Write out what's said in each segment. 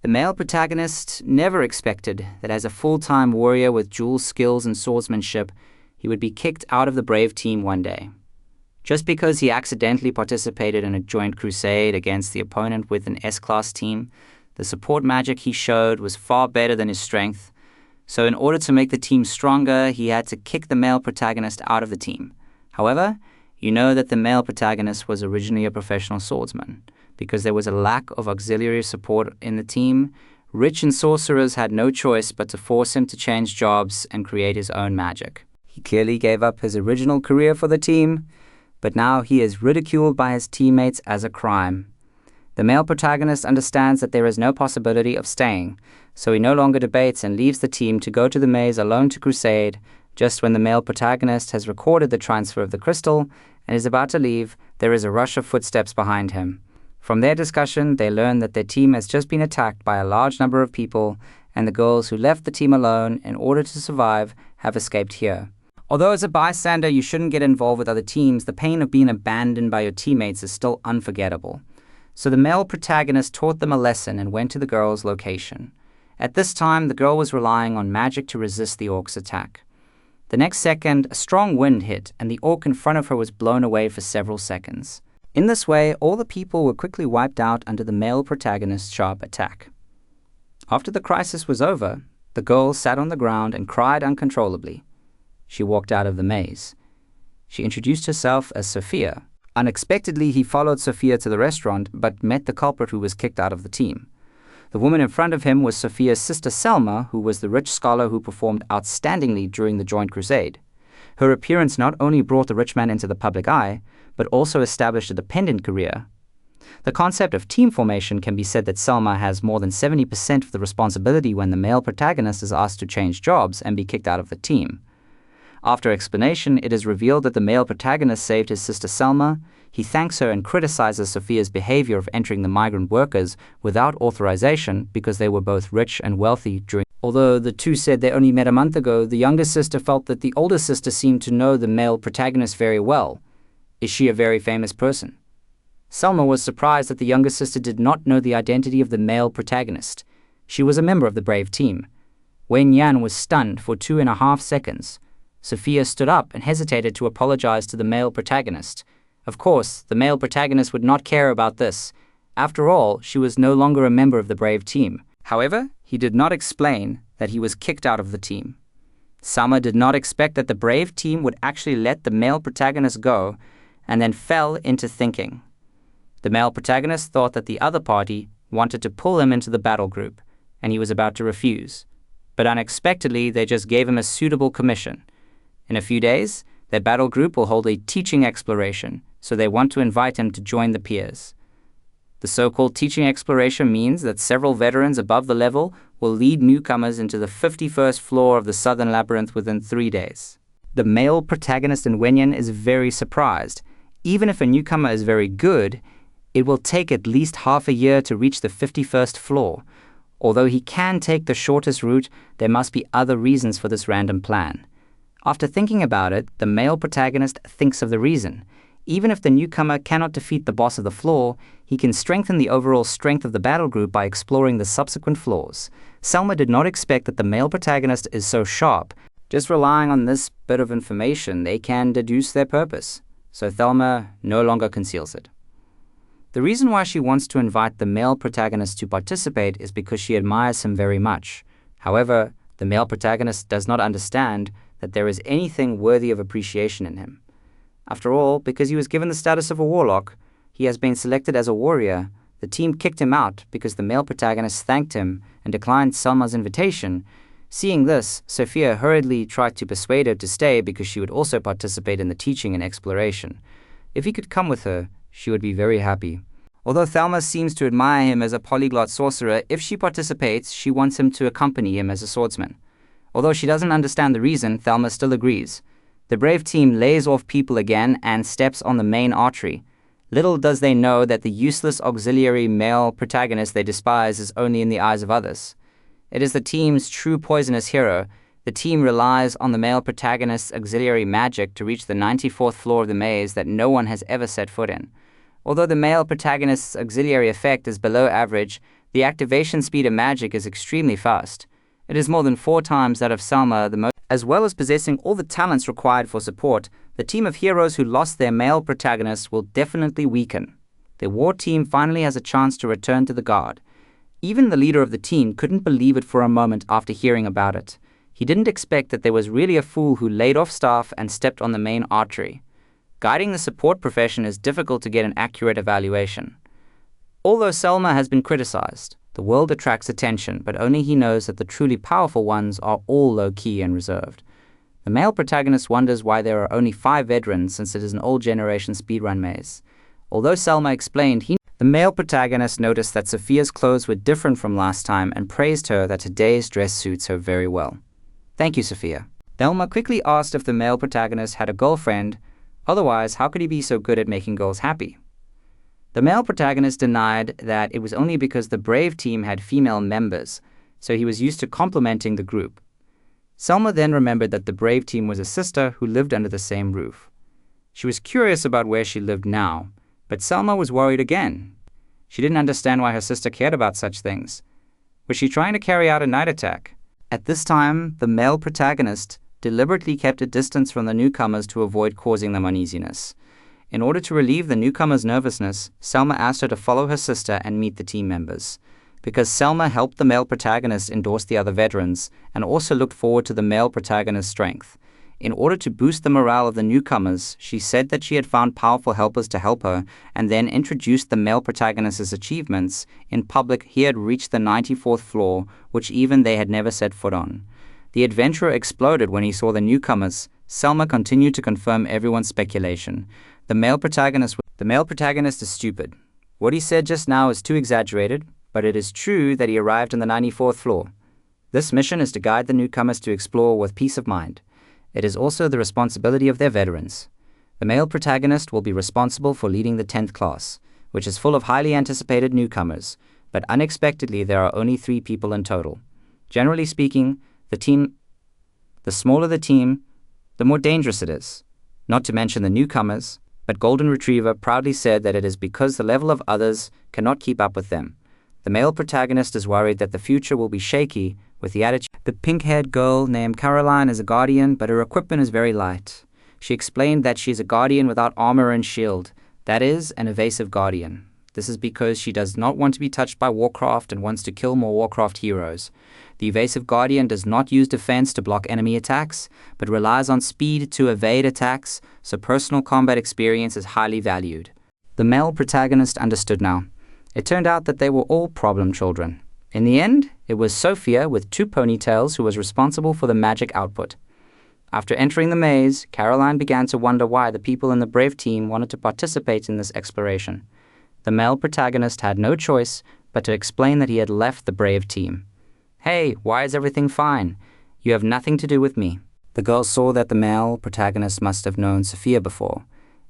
The male protagonist never expected that as a full-time warrior with dual skills and swordsmanship, he would be kicked out of the brave team one day. Just because he accidentally participated in a joint crusade against the opponent with an S-class team, the support magic he showed was far better than his strength. So in order to make the team stronger, he had to kick the male protagonist out of the team. However, you know that the male protagonist was originally a professional swordsman. Because there was a lack of auxiliary support in the team, Rich and sorcerers had no choice but to force him to change jobs and create his own magic. He clearly gave up his original career for the team, but now he is ridiculed by his teammates as a crime. The male protagonist understands that there is no possibility of staying, so he no longer debates and leaves the team to go to the maze alone to crusade. Just when the male protagonist has recorded the transfer of the crystal and is about to leave, there is a rush of footsteps behind him. From their discussion, they learn that their team has just been attacked by a large number of people, and the girls who left the team alone in order to survive have escaped here. Although as a bystander you shouldn't get involved with other teams, the pain of being abandoned by your teammates is still unforgettable. So the male protagonist taught them a lesson and went to the girl's location. At this time, the girl was relying on magic to resist the orc's attack. The next second, a strong wind hit, and the orc in front of her was blown away for several seconds. In this way, all the people were quickly wiped out under the male protagonist's sharp attack. After the crisis was over, the girl sat on the ground and cried uncontrollably. She walked out of the maze. She introduced herself as Sophia. Unexpectedly, he followed Sophia to the restaurant, but met the culprit who was kicked out of the team. The woman in front of him was Sophia's sister Selma, who was the rich scholar who performed outstandingly during the joint crusade. Her appearance not only brought the rich man into the public eye, but also established a dependent career. The concept of team formation can be said that Selma has more than 70% of the responsibility when the male protagonist is asked to change jobs and be kicked out of the team. After explanation, it is revealed that the male protagonist saved his sister Selma. He thanks her and criticizes Sophia's behavior of entering the migrant workers without authorization because they were both rich and wealthy during. Although the two said they only met a month ago, the younger sister felt that the older sister seemed to know the male protagonist very well. Is she a very famous person? Selma was surprised that the younger sister did not know the identity of the male protagonist. She was a member of the brave team. Wen Yan was stunned for 2.5 seconds. Sophia stood up and hesitated to apologize to the male protagonist. Of course, the male protagonist would not care about this. After all, she was no longer a member of the brave team. However, he did not explain that he was kicked out of the team. Selma did not expect that the brave team would actually let the male protagonist go, and then fell into thinking. The male protagonist thought that the other party wanted to pull him into the battle group, and he was about to refuse. But unexpectedly, they just gave him a suitable commission. In a few days, their battle group will hold a teaching exploration, so they want to invite him to join the peers. The so-called teaching exploration means that several veterans above the level will lead newcomers into the 51st floor of the Southern Labyrinth within 3 days. The male protagonist in Wenyan is very surprised. Even if a newcomer is very good, it will take at least half a year to reach the 51st floor. Although he can take the shortest route, there must be other reasons for this random plan. After thinking about it, the male protagonist thinks of the reason. Even if the newcomer cannot defeat the boss of the floor, he can strengthen the overall strength of the battle group by exploring the subsequent floors. Selma did not expect that the male protagonist is so sharp. Just relying on this bit of information, they can deduce their purpose. So Thelma no longer conceals it. The reason why she wants to invite the male protagonist to participate is because she admires him very much. However, the male protagonist does not understand that there is anything worthy of appreciation in him. After all, because he was given the status of a warlock, he has been selected as a warrior. The team kicked him out because the male protagonist thanked him and declined Selma's invitation. Seeing this, Sophia hurriedly tried to persuade her to stay because she would also participate in the teaching and exploration. If he could come with her, she would be very happy. Although Thelma seems to admire him as a polyglot sorcerer, if she participates, she wants him to accompany him as a swordsman. Although she doesn't understand the reason, Thelma still agrees. The brave team lays off people again and steps on the main artery. Little does they know that the useless auxiliary male protagonist they despise is only in the eyes of others. It is the team's true poisonous hero. The team relies on the male protagonist's auxiliary magic to reach the 94th floor of the maze that no one has ever set foot in. Although the male protagonist's auxiliary effect is below average, The activation speed of magic is extremely fast. It is more than 4 times that of Selma, as well as possessing all the talents required for support. The team of heroes who lost their male protagonists will definitely weaken. The war team finally has a chance to return to the guard. Even the leader of the team couldn't believe it for a moment after hearing about it. He didn't expect that there was really a fool who laid off staff and stepped on the main artery. Guiding the support profession is difficult to get an accurate evaluation. Although Selma has been criticized, the world attracts attention, but only he knows that the truly powerful ones are all low-key and reserved. The male protagonist wonders why there are only 5 veterans since it is an old generation speedrun maze. Although Selma explained, the male protagonist noticed that Sophia's clothes were different from last time and praised her that today's dress suits her very well. Thank you, Sophia. Thelma quickly asked if the male protagonist had a girlfriend. Otherwise, how could he be so good at making girls happy? The male protagonist denied that it was only because the Brave team had female members, so he was used to complimenting the group. Selma then remembered that the Brave team was a sister who lived under the same roof. She was curious about where she lived now, but Selma was worried again. She didn't understand why her sister cared about such things. Was she trying to carry out a night attack? At this time, the male protagonist deliberately kept a distance from the newcomers to avoid causing them uneasiness. In order to relieve the newcomers' nervousness, Selma asked her to follow her sister and meet the team members. Because Selma helped the male protagonist endorse the other veterans and also looked forward to the male protagonist's strength. In order to boost the morale of the newcomers, she said that she had found powerful helpers to help her and then introduced the male protagonist's achievements. In public, he had reached the 94th floor, which even they had never set foot on. The adventurer exploded when he saw the newcomers. Selma continued to confirm everyone's speculation. The male protagonist is stupid. What he said just now is too exaggerated, but it is true that he arrived on the 94th floor. This mission is to guide the newcomers to explore with peace of mind. It is also the responsibility of their veterans. The male protagonist will be responsible for leading the 10th class, which is full of highly anticipated newcomers, but unexpectedly there are only 3 people in total. Generally speaking, the smaller the team, the more dangerous it is. Not to mention the newcomers, but Golden Retriever proudly said that it is because the level of others cannot keep up with them. The male protagonist is worried that the future will be shaky with the attitude. The pink-haired girl named Caroline is a guardian, but her equipment is very light. She explained that she is a guardian without armor and shield, that is, an evasive guardian. This is because she does not want to be touched by Warcraft and wants to kill more Warcraft heroes. The evasive guardian does not use defense to block enemy attacks, but relies on speed to evade attacks, so personal combat experience is highly valued. The male protagonist understood now. It turned out that they were all problem children. In the end, it was Sophia with 2 ponytails who was responsible for the magic output. After entering the maze, Caroline began to wonder why the people in the Brave team wanted to participate in this exploration. The male protagonist had no choice but to explain that he had left the Brave team. Hey, why is everything fine? You have nothing to do with me. The girl saw that the male protagonist must have known Sophia before,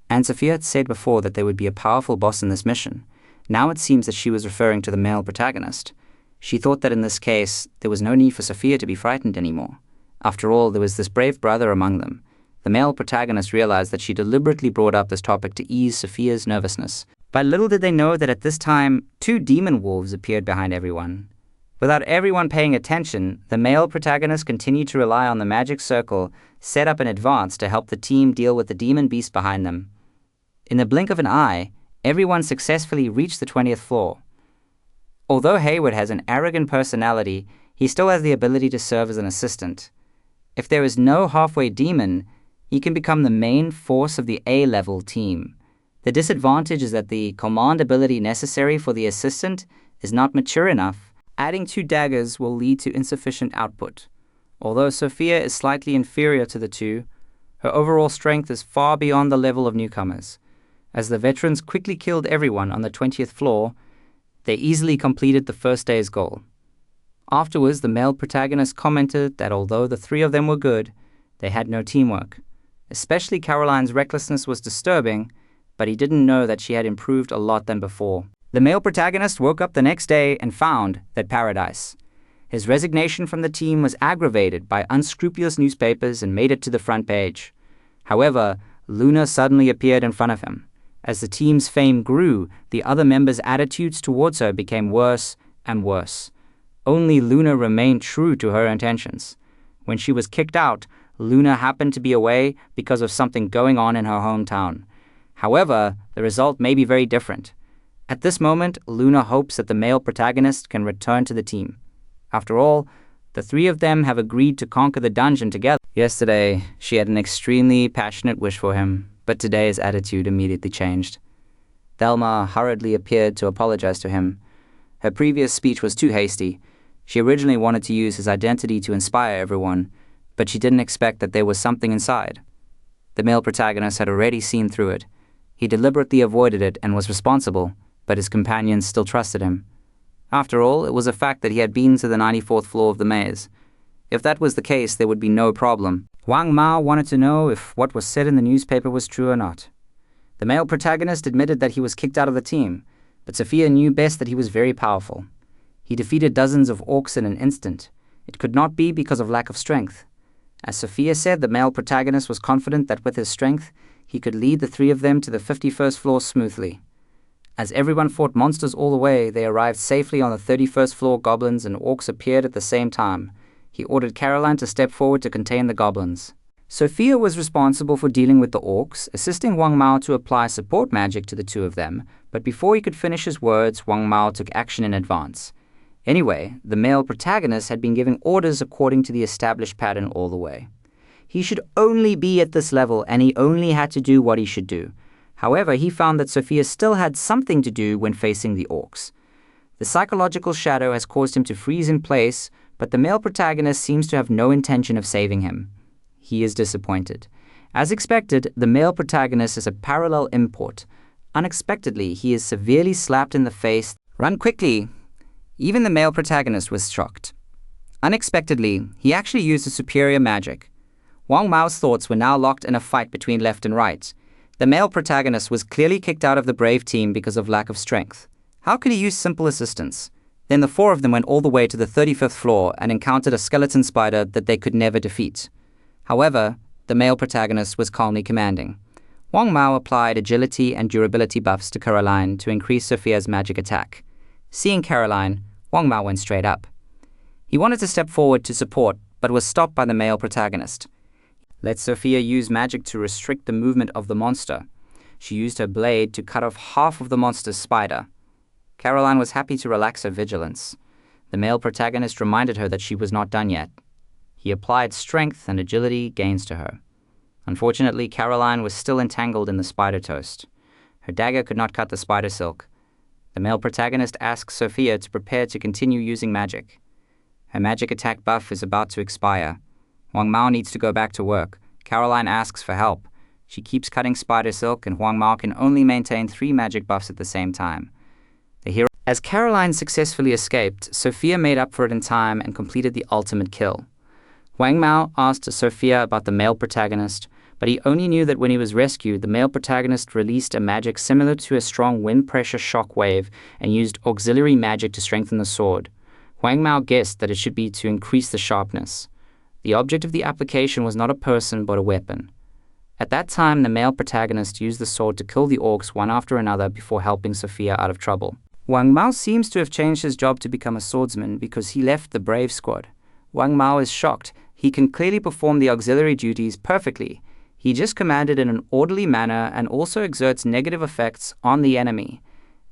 and Sophia had said before that there would be a powerful boss in this mission. Now it seems that she was referring to the male protagonist. She thought that in this case, there was no need for Sophia to be frightened anymore. After all, there was this brave brother among them. The male protagonist realized that she deliberately brought up this topic to ease Sophia's nervousness. But little did they know that at this time, 2 demon wolves appeared behind everyone. Without everyone paying attention, the male protagonist continued to rely on the magic circle set up in advance to help the team deal with the demon beast behind them. In the blink of an eye, everyone successfully reached the 20th floor. Although Hayward has an arrogant personality, he still has the ability to serve as an assistant. If there is no halfway demon, he can become the main force of the A-level team. The disadvantage is that the command ability necessary for the assistant is not mature enough. Adding 2 daggers will lead to insufficient output. Although Sophia is slightly inferior to the 2, her overall strength is far beyond the level of newcomers. As the veterans quickly killed everyone on the 20th floor, they easily completed the first day's goal. Afterwards, the male protagonist commented that although the 3 of them were good, they had no teamwork. Especially Caroline's recklessness was disturbing, but he didn't know that she had improved a lot than before. The male protagonist woke up the next day and found that paradise. His resignation from the team was aggravated by unscrupulous newspapers and made it to the front page. However, Luna suddenly appeared in front of him. As the team's fame grew, the other members' attitudes towards her became worse, and worse. Only Luna remained true to her intentions. When she was kicked out, Luna happened to be away because of something going on in her hometown. However, the result may be very different. At this moment, Luna hopes that the male protagonist can return to the team. After all, the three of them have agreed to conquer the dungeon together. Yesterday, she had an extremely passionate wish for him, but today his attitude immediately changed. Thelma hurriedly appeared to apologize to him. Her previous speech was too hasty. She originally wanted to use his identity to inspire everyone, but she didn't expect that there was something inside. The male protagonist had already seen through it. He deliberately avoided it and was responsible, but his companions still trusted him. After all, it was a fact that he had been to the 94th floor of the maze. If that was the case, there would be no problem. Wang Mao wanted to know if what was said in the newspaper was true or not. The male protagonist admitted that he was kicked out of the team, but Sophia knew best that he was very powerful. He defeated dozens of orcs in an instant. It could not be because of lack of strength. As Sophia said, the male protagonist was confident that with his strength, he could lead the three of them to the 51st floor smoothly. As everyone fought monsters all the way, they arrived safely on the 31st floor. Goblins and orcs appeared at the same time. He ordered Caroline to step forward to contain the goblins. Sophia was responsible for dealing with the orcs, assisting Wang Mao to apply support magic to the two of them, but before he could finish his words, Wang Mao took action in advance. Anyway, the male protagonist had been giving orders according to the established pattern all the way. He should only be at this level, and he only had to do what he should do. However, he found that Sophia still had something to do when facing the orcs. The psychological shadow has caused him to freeze in place, but the male protagonist seems to have no intention of saving him. He is disappointed. As expected, the male protagonist is a parallel import. Unexpectedly, he is severely slapped in the face. Run quickly! Even the male protagonist was shocked. Unexpectedly, he actually used a superior magic. Wang Mao's thoughts were now locked in a fight between left and right. The male protagonist was clearly kicked out of the brave team because of lack of strength. How could he use simple assistance? Then the four of them went all the way to the 35th floor and encountered a skeleton spider that they could never defeat. However, the male protagonist was calmly commanding. Wang Mao applied agility and durability buffs to Caroline to increase Sophia's magic attack. Seeing Caroline, Wang Mao went straight up. He wanted to step forward to support, but was stopped by the male protagonist. Let Sophia use magic to restrict the movement of the monster. She used her blade to cut off half of the monster's spider. Caroline was happy to relax her vigilance. The male protagonist reminded her that she was not done yet. He applied strength and agility gains to her. Unfortunately, Caroline was still entangled in the spider toast. Her dagger could not cut the spider silk. The male protagonist asks Sophia to prepare to continue using magic. Her magic attack buff is about to expire. Wang Mao needs to go back to work. Caroline asks for help. She keeps cutting spider silk, and Wang Mao can only maintain 3 magic buffs at the same time. As Caroline successfully escaped, Sophia made up for it in time and completed the ultimate kill. Wang Mao asked Sophia about the male protagonist, but he only knew that when he was rescued, the male protagonist released a magic similar to a strong wind pressure shock wave and used auxiliary magic to strengthen the sword. Wang Mao guessed that it should be to increase the sharpness. The object of the application was not a person but a weapon. At that time, the male protagonist used the sword to kill the orcs one after another before helping Sophia out of trouble. Wang Mao seems to have changed his job to become a swordsman because he left the brave squad. Wang Mao is shocked. He can clearly perform the auxiliary duties perfectly. He just commanded in an orderly manner and also exerts negative effects on the enemy.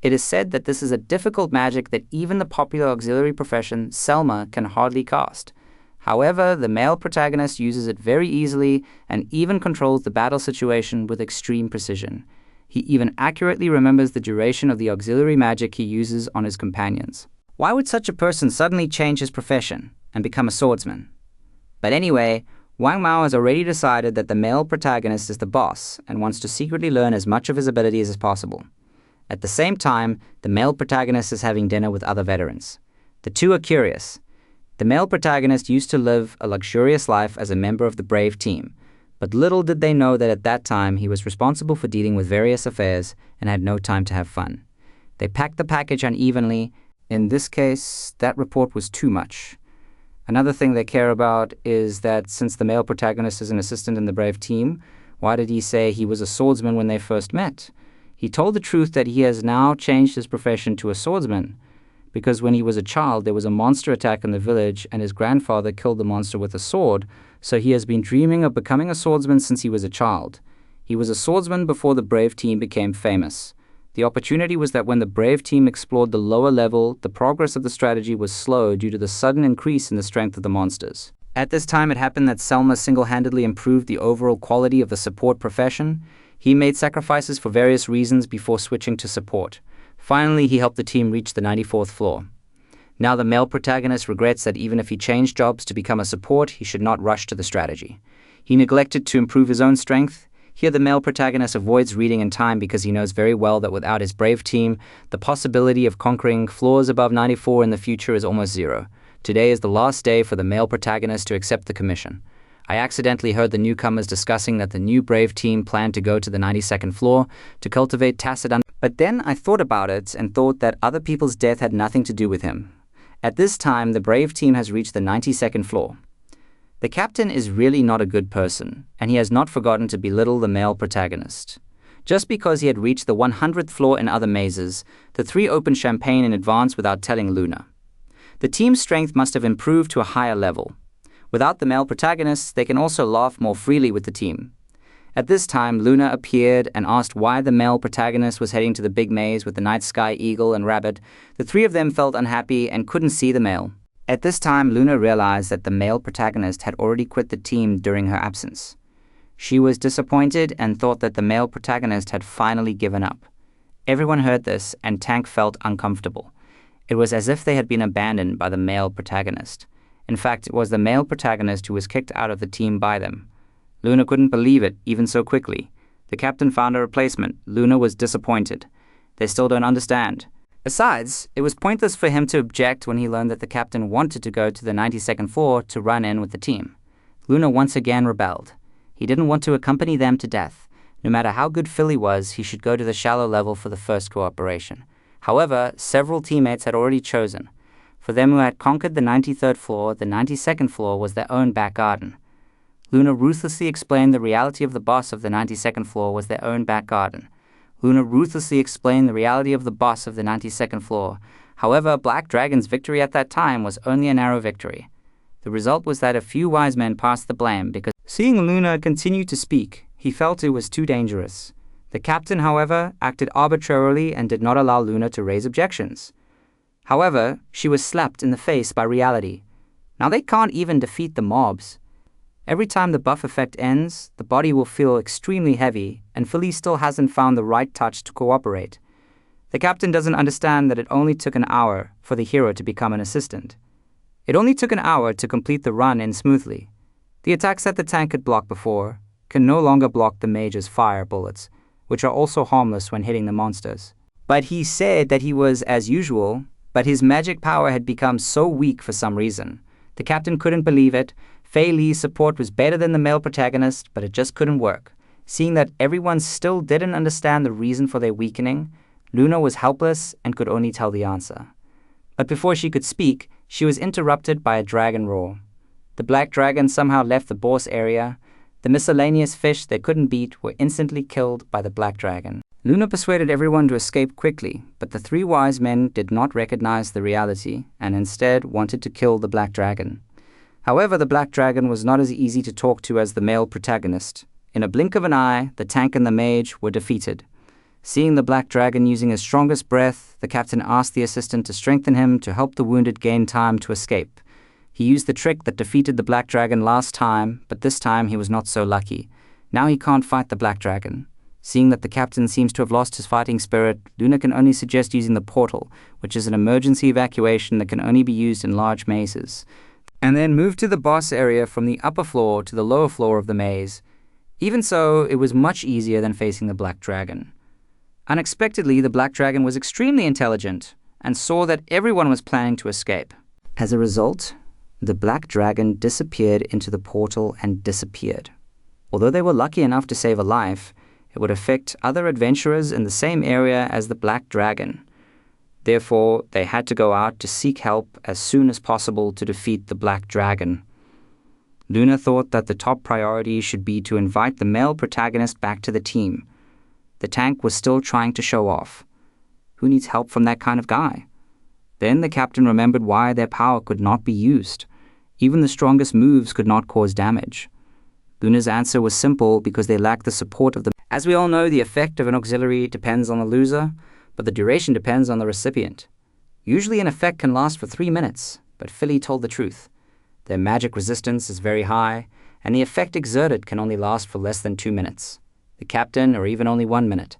It is said that this is a difficult magic that even the popular auxiliary profession, Selma, can hardly cast. However, the male protagonist uses it very easily and even controls the battle situation with extreme precision. He even accurately remembers the duration of the auxiliary magic he uses on his companions. Why would such a person suddenly change his profession and become a swordsman? But anyway, Wang Mao has already decided that the male protagonist is the boss and wants to secretly learn as much of his abilities as possible. At the same time, the male protagonist is having dinner with other veterans. The two are curious. The male protagonist used to live a luxurious life as a member of the brave team, but little did they know that at that time he was responsible for dealing with various affairs and had no time to have fun. They packed the package unevenly. In this case, that report was too much. Another thing they care about is that since the male protagonist is an assistant in the brave team, why did he say he was a swordsman when they first met? He told the truth that he has now changed his profession to a swordsman. because when he was a child there was a monster attack in the village and his grandfather killed the monster with a sword, so he has been dreaming of becoming a swordsman since he was a child. He was a swordsman before the Brave team became famous. The opportunity was that when the Brave team explored the lower level, the progress of the strategy was slow due to the sudden increase in the strength of the monsters. At this time, it happened that Selma single-handedly improved the overall quality of the support profession. He made sacrifices for various reasons before switching to support. Finally, he helped the team reach the 94th floor. Now the male protagonist regrets that even if he changed jobs to become a support, he should not rush to the strategy. He neglected to improve his own strength. Here the male protagonist avoids reading in time because he knows very well that without his Brave team, the possibility of conquering floors above 94 in the future is almost zero. Today is the last day for the male protagonist to accept the commission. I accidentally heard the newcomers discussing that the new Brave team planned to go to the 92nd floor to cultivate tacit But then I thought about it and thought that other people's death had nothing to do with him. At this time, the Brave team has reached the 92nd floor. The captain is really not a good person, and he has not forgotten to belittle the male protagonist. Just because he had reached the 100th floor in other mazes, the three opened champagne in advance without telling Luna. The team's strength must have improved to a higher level. Without the male protagonists, they can also laugh more freely with the team. At this time, Luna appeared and asked why the male protagonist was heading to the big maze with the night sky eagle and rabbit. The three of them felt unhappy and couldn't see the male. At this time, Luna realized that the male protagonist had already quit the team during her absence. She was disappointed and thought that the male protagonist had finally given up. Everyone heard this, and Tank felt uncomfortable. It was as if they had been abandoned by the male protagonist. In fact, it was the male protagonist who was kicked out of the team by them. Luna couldn't believe it, even so quickly. The captain found a replacement. Luna was disappointed. They still don't understand. Besides, it was pointless for him to object when he learned that the captain wanted to go to the 92nd floor to run in with the team. Luna once again rebelled. He didn't want to accompany them to death. No matter how good Philly was, he should go to the shallow level for the first cooperation. However, several teammates had already chosen. For them who had conquered the 93rd floor, the 92nd floor was their own back garden. Luna ruthlessly explained the reality of the boss of the 92nd floor was their own back garden. Luna ruthlessly explained the reality of the boss of the 92nd floor. However, Black Dragon's victory at that time was only a narrow victory. The result was that a few wise men passed the blame because seeing Luna continue to speak, he felt it was too dangerous. The captain, however, acted arbitrarily and did not allow Luna to raise objections. However, she was slapped in the face by reality. Now they can't even defeat the mobs. Every time the buff effect ends, the body will feel extremely heavy, and Philly still hasn't found the right touch to cooperate. The captain doesn't understand that it only took an hour for the hero to become an assistant. It only took an hour to complete the run in smoothly. The attacks that the tank could block before can no longer block the mage's fire bullets, which are also harmless when hitting the monsters. But he said that he was as usual, but his magic power had become so weak for some reason. The captain couldn't believe it. Fei Li's support was better than the male protagonist, but it just couldn't work. Seeing that everyone still didn't understand the reason for their weakening, Luna was helpless and could only tell the answer. But before she could speak, she was interrupted by a dragon roar. The black dragon somehow left the boss area. The miscellaneous fish they couldn't beat were instantly killed by the black dragon. Luna persuaded everyone to escape quickly, but the three wise men did not recognize the reality and instead wanted to kill the black dragon. However, the black dragon was not as easy to talk to as the male protagonist. In a blink of an eye, the tank and the mage were defeated. Seeing the black dragon using his strongest breath, the captain asked the assistant to strengthen him to help the wounded gain time to escape. He used the trick that defeated the black dragon last time, but this time he was not so lucky. Now he can't fight the black dragon. Seeing that the captain seems to have lost his fighting spirit, Luna can only suggest using the portal, which is an emergency evacuation that can only be used in large mazes, and then move to the boss area from the upper floor to the lower floor of the maze. Even so, it was much easier than facing the black dragon. Unexpectedly, the black dragon was extremely intelligent and saw that everyone was planning to escape. As a result, the black dragon disappeared into the portal and disappeared. Although they were lucky enough to save a life, it would affect other adventurers in the same area as the black dragon. Therefore, they had to go out to seek help as soon as possible to defeat the black dragon. Luna thought that the top priority should be to invite the male protagonist back to the team. The tank was still trying to show off. Who needs help from that kind of guy? Then the captain remembered why their power could not be used. Even the strongest moves could not cause damage. Luna's answer was simple because they lacked the support of the... As we all know, the effect of an auxiliary depends on the loser, but the duration depends on the recipient. Usually an effect can last for 3 minutes, but Philly told the truth. Their magic resistance is very high, and the effect exerted can only last for less than 2 minutes. The captain, or even only 1 minute.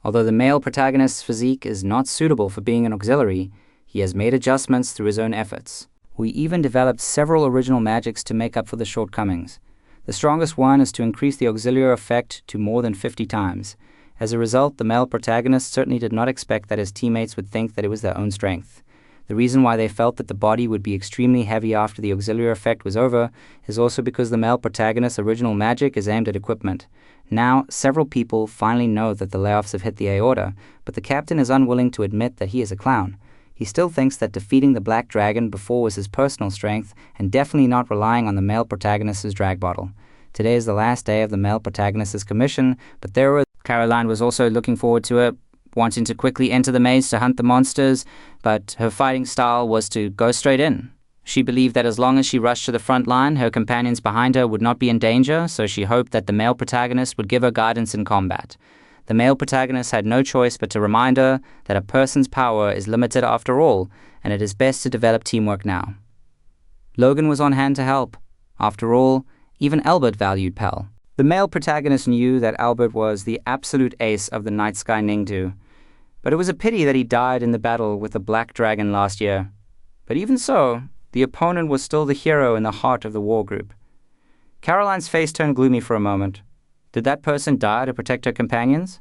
Although the male protagonist's physique is not suitable for being an auxiliary, he has made adjustments through his own efforts. We even developed several original magics to make up for the shortcomings. The strongest one is to increase the auxiliary effect to more than 50 times. As a result, the male protagonist certainly did not expect that his teammates would think that it was their own strength. The reason why they felt that the body would be extremely heavy after the auxiliary effect was over is also because the male protagonist's original magic is aimed at equipment. Now, several people finally know that the layoffs have hit the aorta, but the captain is unwilling to admit that he is a clown. He still thinks that defeating the Black Dragon before was his personal strength and definitely not relying on the male protagonist's drag bottle. Today is the last day of the male protagonist's commission, but Caroline was also looking forward to it, wanting to quickly enter the maze to hunt the monsters, but her fighting style was to go straight in. She believed that as long as she rushed to the front line, her companions behind her would not be in danger, so she hoped that the male protagonist would give her guidance in combat. The male protagonist had no choice but to remind her that a person's power is limited after all, and it is best to develop teamwork now. Logan was on hand to help. After all, even Albert valued Pell. The male protagonist knew that Albert was the absolute ace of the Night Sky Ningdu, but it was a pity that he died in the battle with the Black Dragon last year. But even so, the opponent was still the hero in the heart of the war group. Caroline's face turned gloomy for a moment. Did that person die to protect her companions?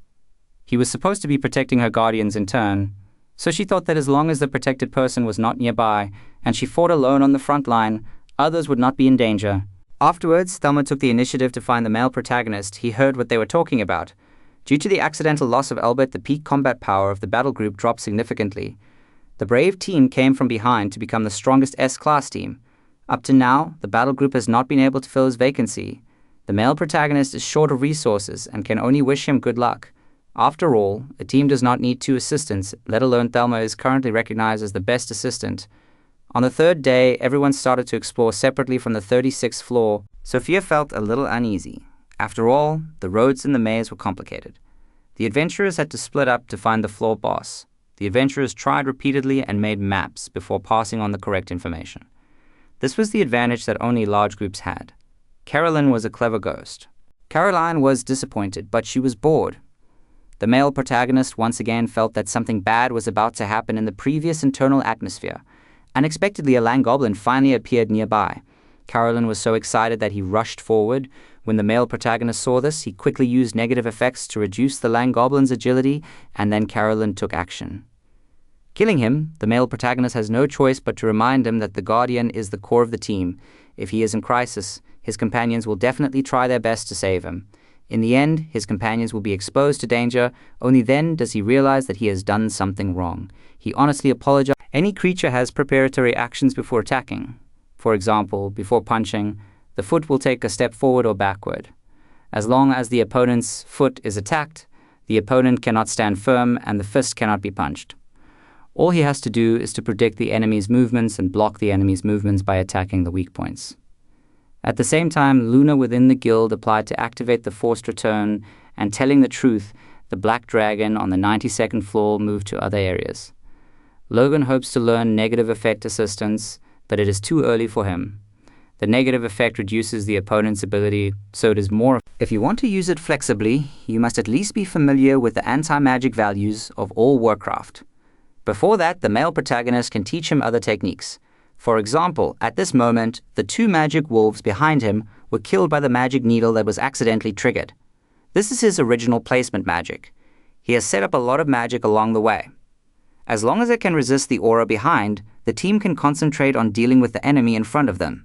He was supposed to be protecting her guardians in turn, so she thought that as long as the protected person was not nearby, and she fought alone on the front line, others would not be in danger. Afterwards, Thelma took the initiative to find the male protagonist. He heard what they were talking about. Due to the accidental loss of Albert, the peak combat power of the battle group dropped significantly. The brave team came from behind to become the strongest S-class team. Up to now, the battle group has not been able to fill his vacancy. The male protagonist is short of resources and can only wish him good luck. After all, a team does not need 2 assistants, let alone Thelma is currently recognized as the best assistant. On the 3rd day, everyone started to explore separately from the 36th floor. Sophia felt a little uneasy. After all, the roads in the maze were complicated. The adventurers had to split up to find the floor boss. The adventurers tried repeatedly and made maps before passing on the correct information. This was the advantage that only large groups had. Carolyn was a clever ghost. Caroline was disappointed, but she was bored. The male protagonist once again felt that something bad was about to happen in the previous internal atmosphere. Unexpectedly, a land goblin finally appeared nearby. Carolyn was so excited that he rushed forward. When the male protagonist saw this, he quickly used negative effects to reduce the land goblin's agility, and then Carolyn took action. Killing him, the male protagonist has no choice but to remind him that the Guardian is the core of the team. If he is in crisis, his companions will definitely try their best to save him. In the end, his companions will be exposed to danger. Only then does he realize that he has done something wrong. He honestly apologizes. Any creature has preparatory actions before attacking. For example, before punching, the foot will take a step forward or backward. As long as the opponent's foot is attacked, the opponent cannot stand firm and the fist cannot be punched. All he has to do is to predict the enemy's movements and block the enemy's movements by attacking the weak points. At the same time, Luna within the guild applied to activate the forced return, and telling the truth, the Black Dragon on the 92nd floor moved to other areas. Logan hopes to learn negative effect assistance, but it is too early for him. The negative effect reduces the opponent's ability, so it is more. If you want to use it flexibly, you must at least be familiar with the anti-magic values of all Warcraft. Before that, the male protagonist can teach him other techniques. For example, at this moment, the 2 magic wolves behind him were killed by the magic needle that was accidentally triggered. This is his original placement magic. He has set up a lot of magic along the way. As long as it can resist the aura behind, the team can concentrate on dealing with the enemy in front of them.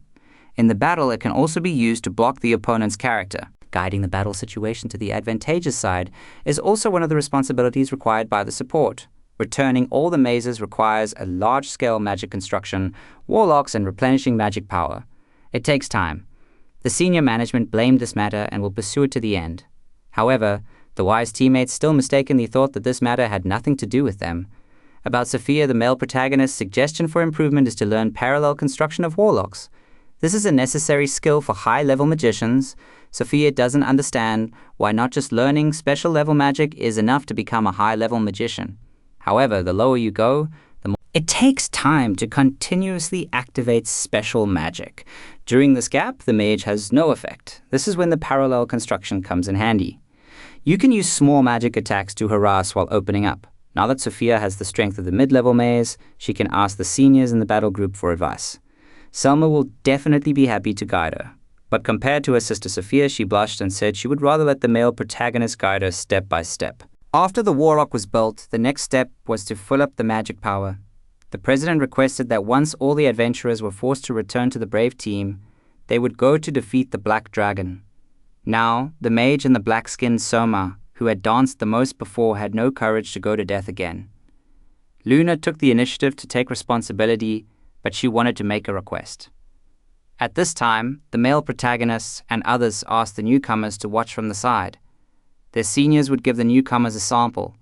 In the battle, it can also be used to block the opponent's character. Guiding the battle situation to the advantageous side is also one of the responsibilities required by the support. Returning all the mazes requires a large-scale magic construction, warlocks, and replenishing magic power. It takes time. The senior management blamed this matter and will pursue it to the end. However, the wise teammates still mistakenly thought that this matter had nothing to do with them. About Sophia, the male protagonist's suggestion for improvement is to learn parallel construction of warlocks. This is a necessary skill for high-level magicians. Sophia doesn't understand why not just learning special-level magic is enough to become a high-level magician. However, the lower you go, the more it takes time to continuously activate special magic. During this gap, the mage has no effect. This is when the parallel construction comes in handy. You can use small magic attacks to harass while opening up. Now that Sophia has the strength of the mid-level maze, she can ask the seniors in the battle group for advice. Selma will definitely be happy to guide her. But compared to her sister Sophia, she blushed and said she would rather let the male protagonist guide her step by step. After the warlock was built, the next step was to fill up the magic power. The president requested that once all the adventurers were forced to return to the brave team, they would go to defeat the Black Dragon. Now, the mage and the black-skinned Soma, who had danced the most before, had no courage to go to death again. Luna took the initiative to take responsibility, but she wanted to make a request. At this time, the male protagonists and others asked the newcomers to watch from the side. Their seniors would give the newcomers a sample.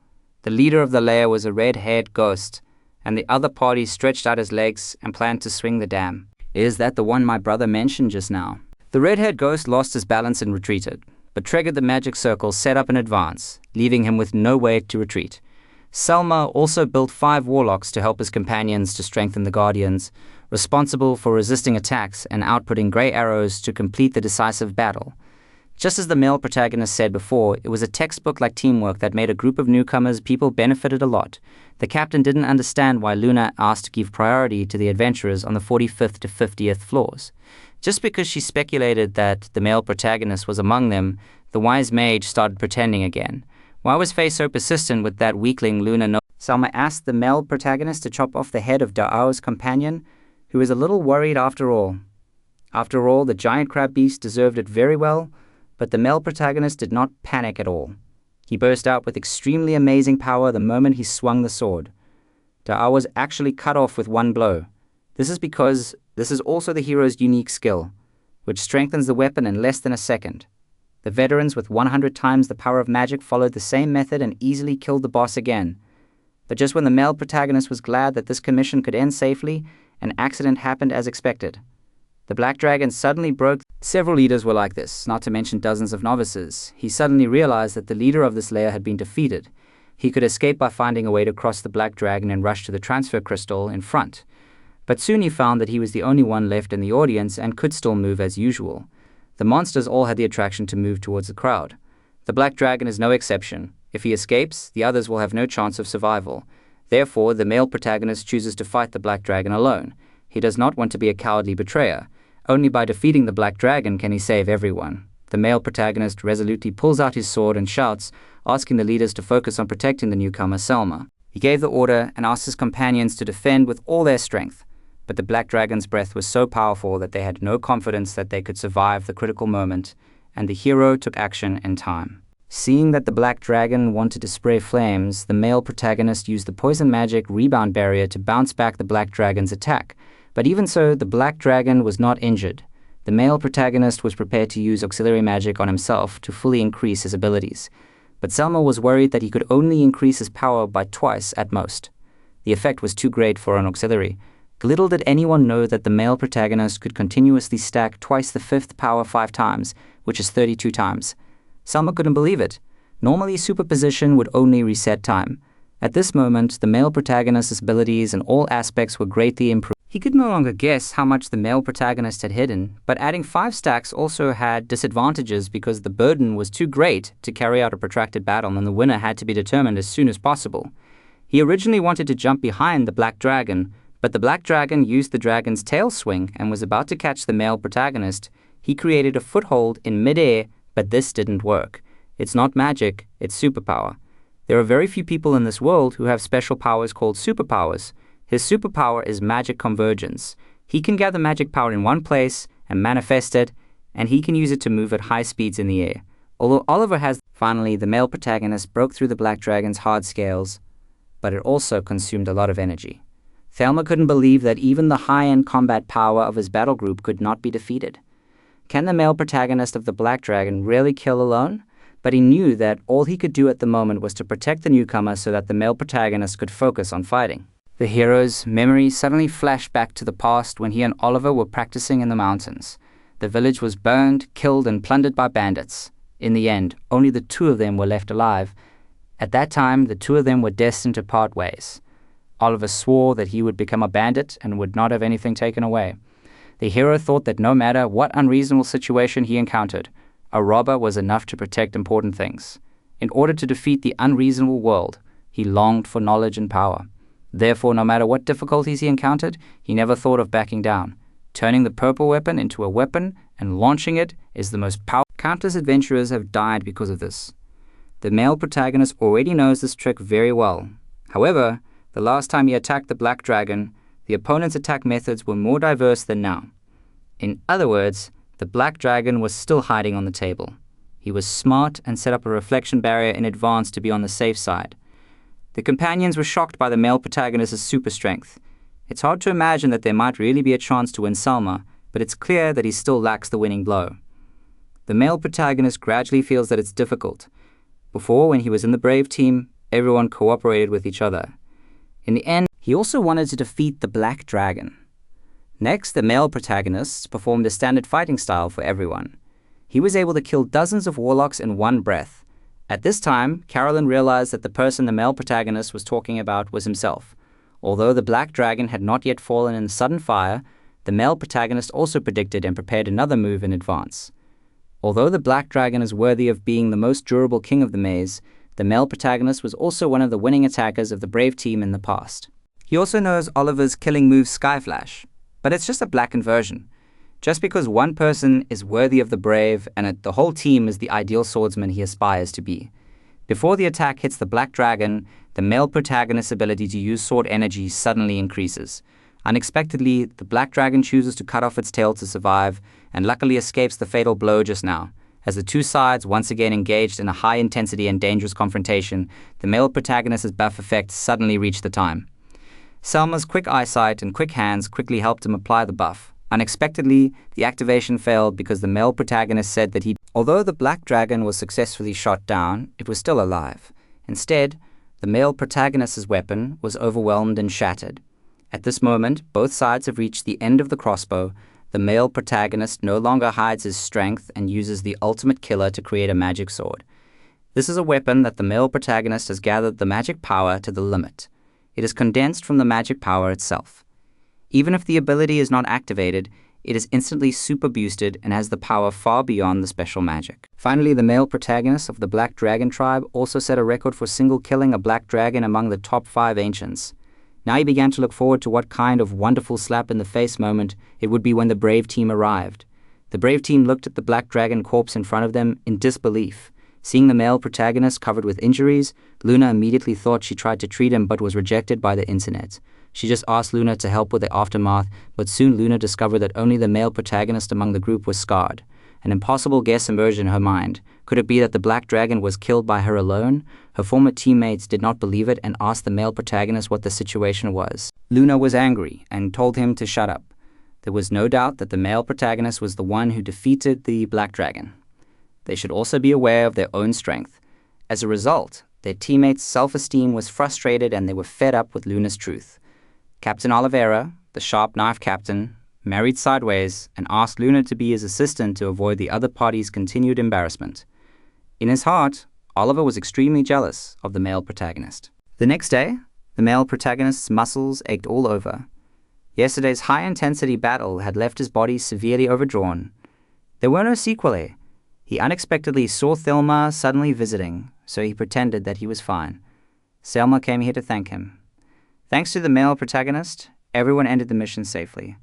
The leader of the lair was a red-haired ghost, and the other party stretched out his legs and planned to swing the dam. Is that the one my brother mentioned just now? The red-haired ghost lost his balance and retreated, but triggered the magic circle set up in advance, leaving him with no way to retreat. Selma also built 5 warlocks to help his companions to strengthen the guardians, responsible for resisting attacks and outputting grey arrows to complete the decisive battle. Just as the male protagonist said before, it was a textbook-like teamwork that made a group of newcomers people benefited a lot. The captain didn't understand why Luna asked to give priority to the adventurers on the 45th to 50th floors. Just because she speculated that the male protagonist was among them, the wise mage started pretending again. Why was Faye so persistent with that weakling Luna? Selma asked the male protagonist to chop off the head of Da'ao's companion, who was a little worried after all. After all, the giant crab beast deserved it very well, but the male protagonist did not panic at all. He burst out with extremely amazing power the moment he swung the sword. Da'ao was actually cut off with one blow. This is because this is also the hero's unique skill, which strengthens the weapon in less than a second. The veterans with 100 times the power of magic followed the same method and easily killed the boss again. But just when the male protagonist was glad that this commission could end safely, an accident happened as expected. The Black Dragon suddenly broke. Several leaders were like this, not to mention dozens of novices. He suddenly realized that the leader of this lair had been defeated. He could escape by finding a way to cross the Black Dragon and rush to the transfer crystal in front. But soon he found that he was the only one left in the audience and could still move as usual. The monsters all had the attraction to move towards the crowd. The Black Dragon is no exception. If he escapes, the others will have no chance of survival. Therefore, the male protagonist chooses to fight the Black Dragon alone. He does not want to be a cowardly betrayer. Only by defeating the Black Dragon can he save everyone. The male protagonist resolutely pulls out his sword and shouts, asking the leaders to focus on protecting the newcomer Selma. He gave the order and asked his companions to defend with all their strength. But the Black Dragon's breath was so powerful that they had no confidence that they could survive the critical moment, and the hero took action in time. Seeing that the Black Dragon wanted to spray flames, the male protagonist used the poison magic rebound barrier to bounce back the Black Dragon's attack. But even so, the Black Dragon was not injured. The male protagonist was prepared to use auxiliary magic on himself to fully increase his abilities. But Selma was worried that he could only increase his power by twice at most. The effect was too great for an auxiliary. Little did anyone know that the male protagonist could continuously stack twice the 5th power 5 times, which is 32 times. Selma couldn't believe it. Normally, superposition would only reset time. At this moment, the male protagonist's abilities in all aspects were greatly improved. He could no longer guess how much the male protagonist had hidden, but adding 5 stacks also had disadvantages because the burden was too great to carry out a protracted battle and the winner had to be determined as soon as possible. He originally wanted to jump behind the Black Dragon, but the Black Dragon used the dragon's tail swing and was about to catch the male protagonist. He created a foothold in midair, but this didn't work. It's not magic, it's superpower. There are very few people in this world who have special powers called superpowers. His superpower is magic convergence. He can gather magic power in one place and manifest it, and he can use it to move at high speeds in the air. Although Oliver has... Finally, the male protagonist broke through the Black Dragon's hard scales, but it also consumed a lot of energy. Thelma couldn't believe that even the high-end combat power of his battle group could not be defeated. Can the male protagonist of the Black Dragon really kill alone? but he knew that all he could do at the moment was to protect the newcomer so that the male protagonist could focus on fighting. The hero's memory suddenly flashed back to the past when he and Oliver were practicing in the mountains. The village was burned, killed, and plundered by bandits. In the end, only the two of them were left alive. At that time, the two of them were destined to part ways. Oliver swore that he would become a bandit and would not have anything taken away. The hero thought that no matter what unreasonable situation he encountered, a robber was enough to protect important things. In order to defeat the unreasonable world, he longed for knowledge and power. Therefore, no matter what difficulties he encountered, he never thought of backing down. Turning the purple weapon into a weapon and launching it is the most powerful. Countless adventurers have died because of this. The male protagonist already knows this trick very well. However, the last time he attacked the black dragon, the opponent's attack methods were more diverse than now. In other words, the black dragon was still hiding on the table. He was smart and set up a reflection barrier in advance to be on the safe side. The companions were shocked by the male protagonist's super strength. It's hard to imagine that there might really be a chance to win Selma, but it's clear that he still lacks the winning blow. The male protagonist gradually feels that it's difficult. Before, when he was in the brave team, everyone cooperated with each other. In the end, he also wanted to defeat the black dragon. Next, the male protagonists performed a standard fighting style for everyone. He was able to kill dozens of warlocks in one breath. At this time, Carolyn realized that the person the male protagonist was talking about was himself. Although the black dragon had not yet fallen in sudden fire, the male protagonist also predicted and prepared another move in advance. Although the black dragon is worthy of being the most durable king of the maze, the male protagonist was also one of the winning attackers of the brave team in the past. He also knows Oliver's killing move Skyflash, but it's just a blackened version. Just because one person is worthy of the brave and the whole team is the ideal swordsman he aspires to be. Before the attack hits the black dragon, the male protagonist's ability to use sword energy suddenly increases. Unexpectedly, the black dragon chooses to cut off its tail to survive, and luckily escapes the fatal blow just now. As the two sides once again engaged in a high-intensity and dangerous confrontation, the male protagonist's buff effect suddenly reached the time. Selma's quick eyesight and quick hands quickly helped him apply the buff. Unexpectedly, the activation failed because the male protagonist said that although the black dragon was successfully shot down, it was still alive. Instead, the male protagonist's weapon was overwhelmed and shattered. At this moment, both sides have reached the end of the crossbow. The male protagonist no longer hides his strength and uses the ultimate killer to create a magic sword. This is a weapon that the male protagonist has gathered the magic power to the limit. It is condensed from the magic power itself. Even if the ability is not activated, it is instantly super boosted and has the power far beyond the special magic. Finally, the male protagonist of the Black Dragon tribe also set a record for single killing a black dragon among the top 5 ancients. Now he began to look forward to what kind of wonderful slap-in-the-face moment it would be when the brave team arrived. The brave team looked at the black dragon corpse in front of them in disbelief. Seeing the male protagonist covered with injuries, Luna immediately thought she tried to treat him but was rejected by the internet. She just asked Luna to help with the aftermath, but soon Luna discovered that only the male protagonist among the group was scarred. An impossible guess emerged in her mind. Could it be that the black dragon was killed by her alone? Her former teammates did not believe it and asked the male protagonist what the situation was. Luna was angry and told him to shut up. There was no doubt that the male protagonist was the one who defeated the black dragon. They should also be aware of their own strength. As a result, their teammates' self-esteem was frustrated and they were fed up with Luna's truth. Captain Oliveira, the sharp knife captain, married sideways and asked Luna to be his assistant to avoid the other party's continued embarrassment. In his heart, Oliver was extremely jealous of the male protagonist. The next day, the male protagonist's muscles ached all over. Yesterday's high-intensity battle had left his body severely overdrawn. There were no sequelae. He unexpectedly saw Thelma suddenly visiting, so he pretended that he was fine. Selma came here to thank him. Thanks to the male protagonist, everyone ended the mission safely.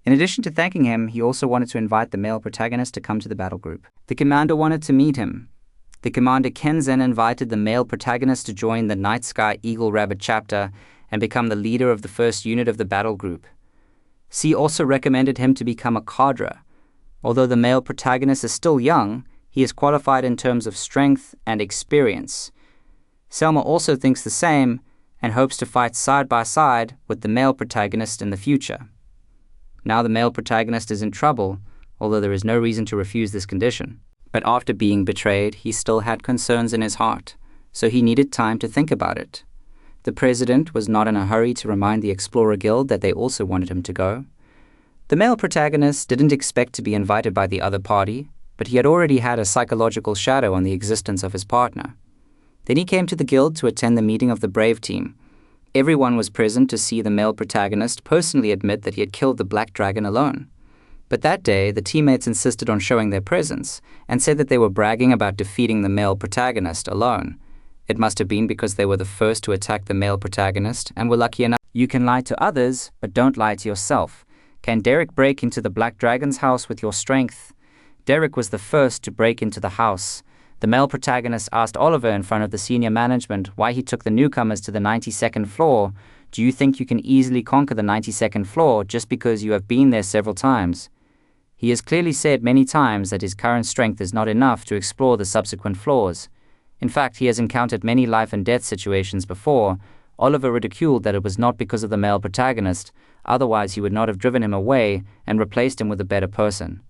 In addition to thanking him, he also wanted to invite the male protagonist to come to the battle group. The commander wanted to meet him. The commander Kenzen invited the male protagonist to join the Night Sky Eagle Rabbit chapter and become the leader of the first unit of the battle group. C also recommended him to become a cadre. Although the male protagonist is still young, he is qualified in terms of strength and experience. Selma also thinks the same and hopes to fight side by side with the male protagonist in the future. Now the male protagonist is in trouble, although there is no reason to refuse this condition. But after being betrayed, he still had concerns in his heart, so he needed time to think about it. The president was not in a hurry to remind the Explorer Guild that they also wanted him to go. The male protagonist didn't expect to be invited by the other party, but he had already had a psychological shadow on the existence of his partner. Then he came to the guild to attend the meeting of the Brave team. Everyone was present to see the male protagonist personally admit that he had killed the Black Dragon alone. But that day, the teammates insisted on showing their presence and said that they were bragging about defeating the male protagonist alone. It must have been because they were the first to attack the male protagonist and were lucky enough. You can lie to others, but don't lie to yourself. Can Derek break into the Black Dragon's house with your strength? Derek was the first to break into the house. The male protagonist asked Oliver in front of the senior management why he took the newcomers to the 92nd floor. Do you think you can easily conquer the 92nd floor just because you have been there several times? He has clearly said many times that his current strength is not enough to explore the subsequent floors. In fact, he has encountered many life and death situations before. Oliver ridiculed that it was not because of the male protagonist, otherwise he would not have driven him away and replaced him with a better person.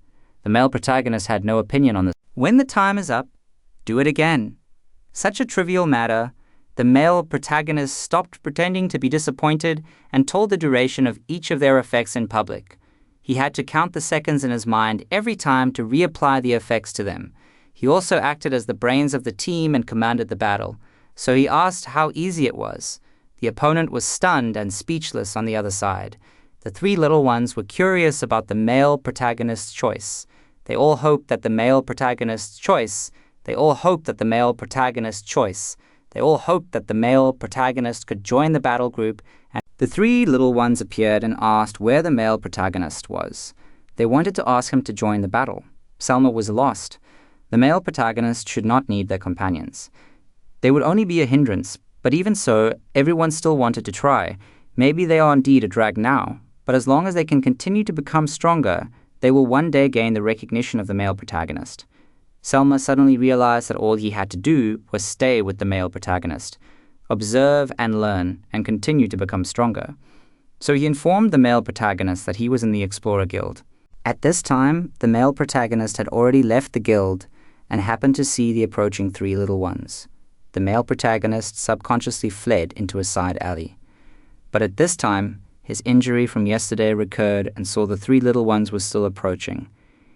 The male protagonist had no opinion on this. When the time is up, do it again. Such a trivial matter, the male protagonist stopped pretending to be disappointed and told the duration of each of their effects in public. He had to count the seconds in his mind every time to reapply the effects to them. He also acted as the brains of the team and commanded the battle, so he asked how easy it was. The opponent was stunned and speechless on the other side. The three little ones were curious about the male protagonist's choice. They all hoped that the male protagonist's choice They all hoped that the male protagonist could join the battle group, and the three little ones appeared and asked where the male protagonist was. They wanted to ask him to join the battle. Selma was lost. The male protagonist should not need their companions. They would only be a hindrance, but even so, everyone still wanted to try. Maybe they are indeed a drag now, but as long as they can continue to become stronger, they will one day gain the recognition of the male protagonist. Selma suddenly realized that all he had to do was stay with the male protagonist, observe and learn, and continue to become stronger. So he informed the male protagonist that he was in the Explorer Guild. At this time, the male protagonist had already left the guild and happened to see the approaching three little ones. The male protagonist subconsciously fled into a side alley. But at this time, his injury from yesterday recurred and saw the three little ones were still approaching.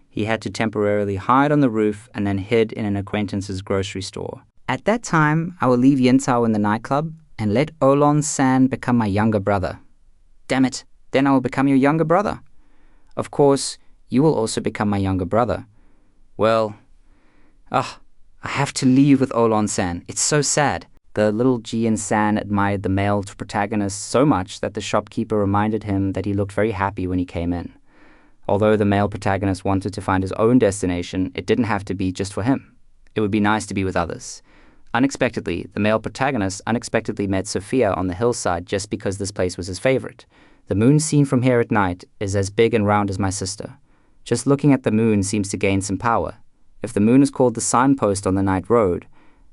He had to temporarily hide on the roof and then hid in an acquaintance's grocery store. At that time, I will leave Yentao in the nightclub and let Olon San become my younger brother. Damn it, then I will become your younger brother. Of course, you will also become my younger brother. Well, I have to leave with Olon San. It's so sad. The little Ji and San admired the male protagonist so much that the shopkeeper reminded him that he looked very happy when he came in. Although the male protagonist wanted to find his own destination, it didn't have to be just for him. It would be nice to be with others. Unexpectedly, the male protagonist unexpectedly met Sophia on the hillside just because this place was his favorite. The moon seen from here at night is as big and round as my sister. Just looking at the moon seems to gain some power. If the moon is called the signpost on the night road,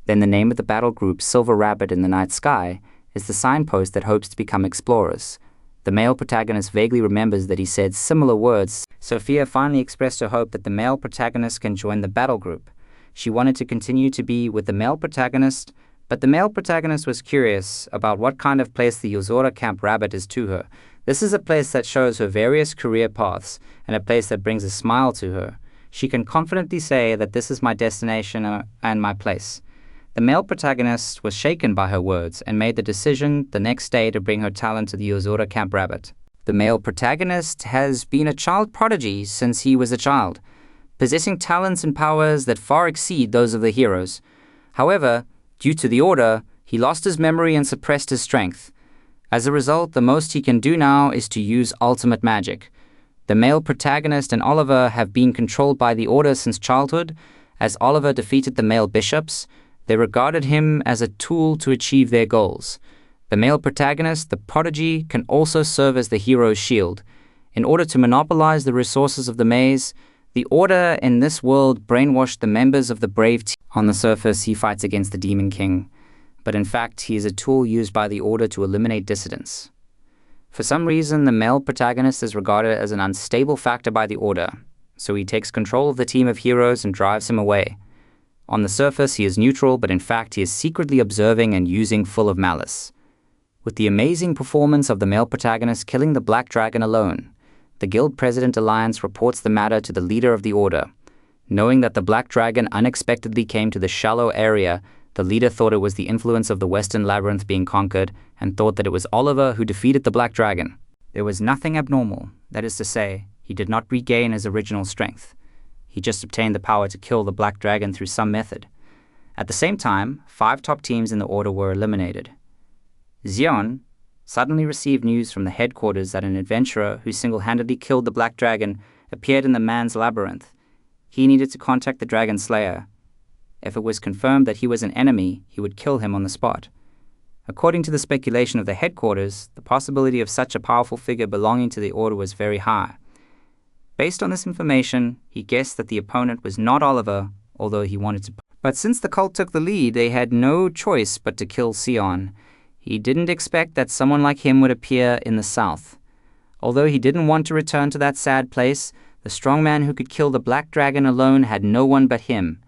then the name of the battle group Silver Rabbit in the Night Sky is the signpost that hopes to become explorers. The male protagonist vaguely remembers that he said similar words. Sophia finally expressed her hope that the male protagonist can join the battle group. She wanted to continue to be with the male protagonist, but the male protagonist was curious about what kind of place the Yozora Camp Rabbit is to her. This is a place that shows her various career paths and a place that brings a smile to her. She can confidently say that this is my destination and my place. The male protagonist was shaken by her words and made the decision the next day to bring her talent to the Yozora Camp Rabbit. The male protagonist has been a child prodigy since he was a child, possessing talents and powers that far exceed those of the heroes. However, due to the order, he lost his memory and suppressed his strength. As a result, the most he can do now is to use ultimate magic. The male protagonist and Oliver have been controlled by the order since childhood. As Oliver defeated the male bishops, they regarded him as a tool to achieve their goals. The male protagonist, the prodigy, can also serve as the hero's shield. In order to monopolize the resources of the maze, the Order in this world brainwashed the members of the Brave team. On the surface, he fights against the Demon King, but in fact, he is a tool used by the Order to eliminate dissidents. For some reason, the male protagonist is regarded as an unstable factor by the Order. so he takes control of the team of heroes and drives him away. On the surface, he is neutral, but in fact, he is secretly observing and using full of malice. With the amazing performance of the male protagonist killing the Black Dragon alone, the Guild President Alliance reports the matter to the leader of the Order. Knowing that the Black Dragon unexpectedly came to the shallow area, the leader thought it was the influence of the Western Labyrinth being conquered and thought that it was Oliver who defeated the Black Dragon. There was nothing abnormal, that is to say, he did not regain his original strength. He just obtained the power to kill the Black Dragon through some method. At the same time, 5 top teams in the Order were eliminated. Xion suddenly received news from the headquarters that an adventurer who single-handedly killed the Black Dragon appeared in the man's labyrinth. He needed to contact the Dragon Slayer. If it was confirmed that he was an enemy, he would kill him on the spot. According to the speculation of the headquarters, the possibility of such a powerful figure belonging to the Order was very high. Based on this information, he guessed that the opponent was not Oliver, although he wanted to. But since the cult took the lead, they had no choice but to kill Xion. He didn't expect that someone like him would appear in the south. Although he didn't want to return to that sad place, the strong man who could kill the Black Dragon alone had no one but him.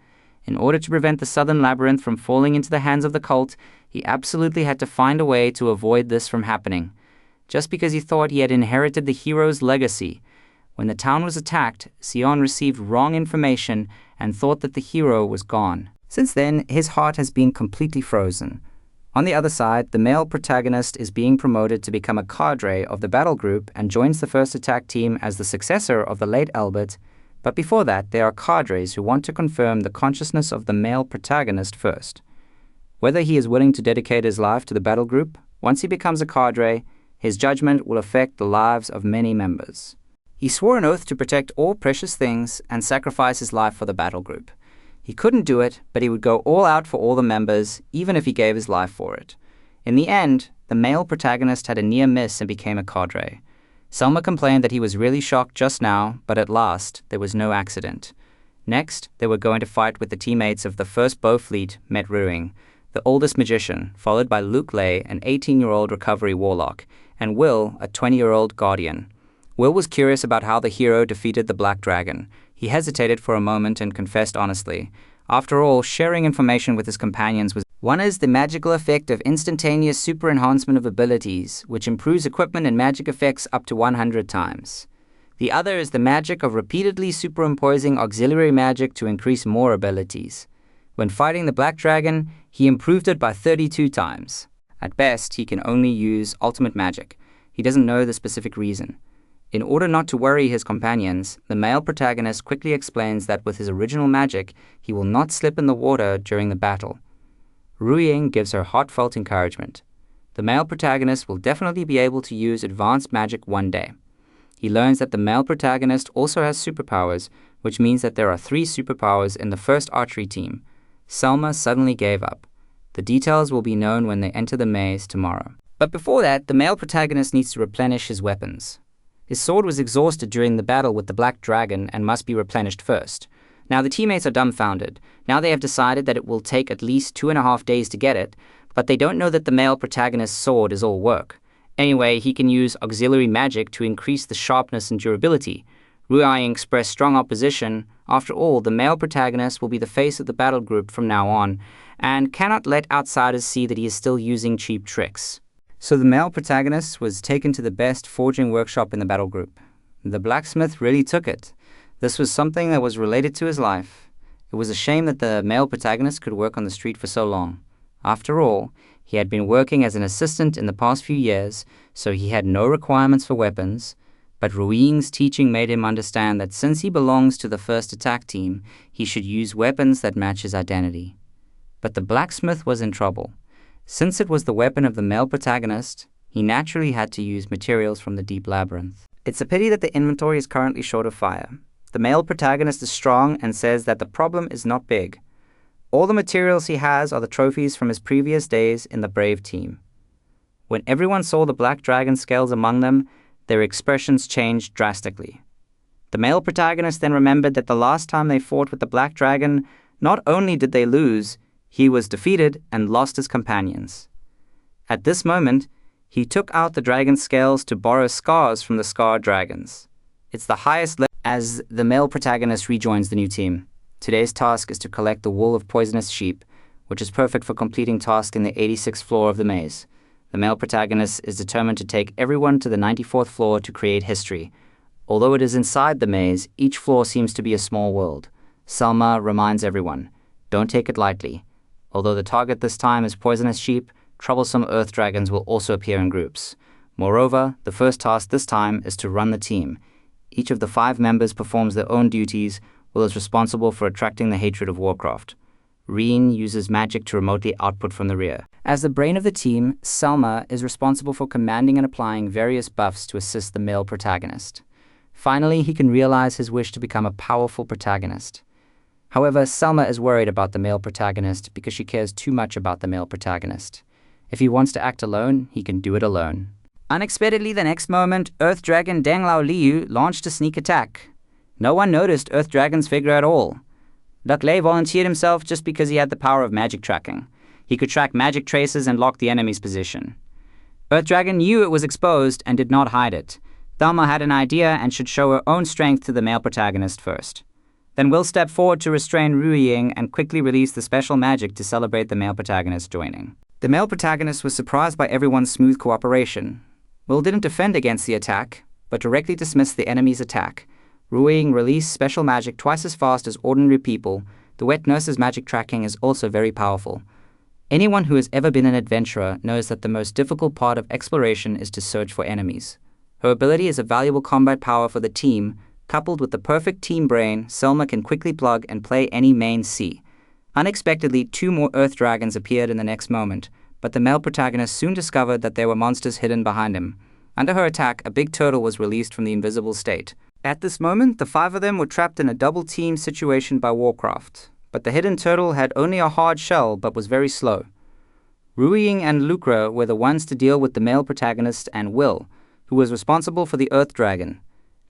In order to prevent the Southern Labyrinth from falling into the hands of the cult, he absolutely had to find a way to avoid this from happening. Just because he thought he had inherited the hero's legacy. When the town was attacked, Xion received wrong information and thought that the hero was gone. Since then, his heart has been completely frozen. On the other side, the male protagonist is being promoted to become a cadre of the battle group and joins the first attack team as the successor of the late Albert. But before that, there are cadres who want to confirm the consciousness of the male protagonist first. Whether he is willing to dedicate his life to the battle group, once he becomes a cadre, his judgment will affect the lives of many members. He swore an oath to protect all precious things and sacrifice his life for the battle group. He couldn't do it, but he would go all out for all the members, even if he gave his life for it. In the end, the male protagonist had a near miss and became a cadre. Selma complained that he was really shocked just now, but at last, there was no accident. Next, they were going to fight with the teammates of the first Bow Fleet, Met Ruing, the oldest magician, followed by Luke Lay, an 18-year-old recovery warlock, and Will, a 20-year-old guardian. Will was curious about how the hero defeated the Black Dragon. He hesitated for a moment and confessed honestly. After all, sharing information with his companions was. One is the magical effect of instantaneous super enhancement of abilities, which improves equipment and magic effects up to 100 times. The other is the magic of repeatedly superimposing auxiliary magic to increase more abilities. When fighting the Black Dragon, he improved it by 32 times. At best, he can only use ultimate magic. He doesn't know the specific reason. In order not to worry his companions, the male protagonist quickly explains that with his original magic, he will not slip in the water during the battle. Ruiying gives her heartfelt encouragement. The male protagonist will definitely be able to use advanced magic one day. He learns that the male protagonist also has superpowers, which means that there are 3 superpowers in the first archery team. Selma suddenly gave up. The details will be known when they enter the maze tomorrow. But before that, the male protagonist needs to replenish his weapons. His sword was exhausted during the battle with the Black Dragon and must be replenished first. Now the teammates are dumbfounded. Now they have decided that it will take at least 2.5 days to get it, but they don't know that the male protagonist's sword is all work. Anyway, he can use auxiliary magic to increase the sharpness and durability. Ruiying expressed strong opposition. After all, the male protagonist will be the face of the battle group from now on, and cannot let outsiders see that he is still using cheap tricks. So the male protagonist was taken to the best forging workshop in the battle group. The blacksmith really took it. This was something that was related to his life. It was a shame that the male protagonist could work on the street for so long. After all, he had been working as an assistant in the past few years, so he had no requirements for weapons, but Ruiying's teaching made him understand that since he belongs to the first attack team, he should use weapons that match his identity. But the blacksmith was in trouble. Since it was the weapon of the male protagonist, he naturally had to use materials from the deep labyrinth. It's a pity that the inventory is currently short of fire. The male protagonist is strong and says that the problem is not big. All the materials he has are the trophies from his previous days in the Brave team. When everyone saw the Black Dragon scales among them, their expressions changed drastically. The male protagonist then remembered that the last time they fought with the Black Dragon, not only did they lose, he was defeated and lost his companions. At this moment, he took out the dragon scales to borrow scars from the scarred dragons. It's the highest level. As the male protagonist rejoins the new team, today's task is to collect the wool of poisonous sheep, which is perfect for completing tasks in the 86th floor of the maze. The male protagonist is determined to take everyone to the 94th floor to create history. Although it is inside the maze, each floor seems to be a small world. Selma reminds everyone, don't take it lightly. Although the target this time is poisonous sheep, troublesome earth dragons will also appear in groups. Moreover, the first task this time is to run the team. Each of the 5 members performs their own duties, while is responsible for attracting the hatred of Warcraft. Reen uses magic to remotely output from the rear. As the brain of the team, Selma is responsible for commanding and applying various buffs to assist the male protagonist. Finally, he can realize his wish to become a powerful protagonist. However, Selma is worried about the male protagonist because she cares too much about the male protagonist. If he wants to act alone, he can do it alone. Unexpectedly, the next moment, Earth Dragon Deng Lao Liu launched a sneak attack. No one noticed Earth Dragon's figure at all. Duck Lei volunteered himself just because he had the power of magic tracking. He could track magic traces and lock the enemy's position. Earth Dragon knew it was exposed and did not hide it. Thelma had an idea and should show her own strength to the male protagonist first. Then Will stepped forward to restrain Ru Ying and quickly release the special magic to celebrate the male protagonist joining. The male protagonist was surprised by everyone's smooth cooperation. Will didn't defend against the attack, but directly dismissed the enemy's attack. Ru Ying released special magic twice as fast as ordinary people. The wet nurse's magic tracking is also very powerful. Anyone who has ever been an adventurer knows that the most difficult part of exploration is to search for enemies. Her ability is a valuable combat power for the team. Coupled with the perfect team brain, Selma can quickly plug and play any main C. Unexpectedly, 2 more Earth Dragons appeared in the next moment, but the male protagonist soon discovered that there were monsters hidden behind him. Under her attack, a big turtle was released from the invisible state. At this moment, the 5 of them were trapped in a double-team situation by Warcraft, but the hidden turtle had only a hard shell but was very slow. Ru Ying and Lucra were the ones to deal with the male protagonist and Will, who was responsible for the Earth Dragon.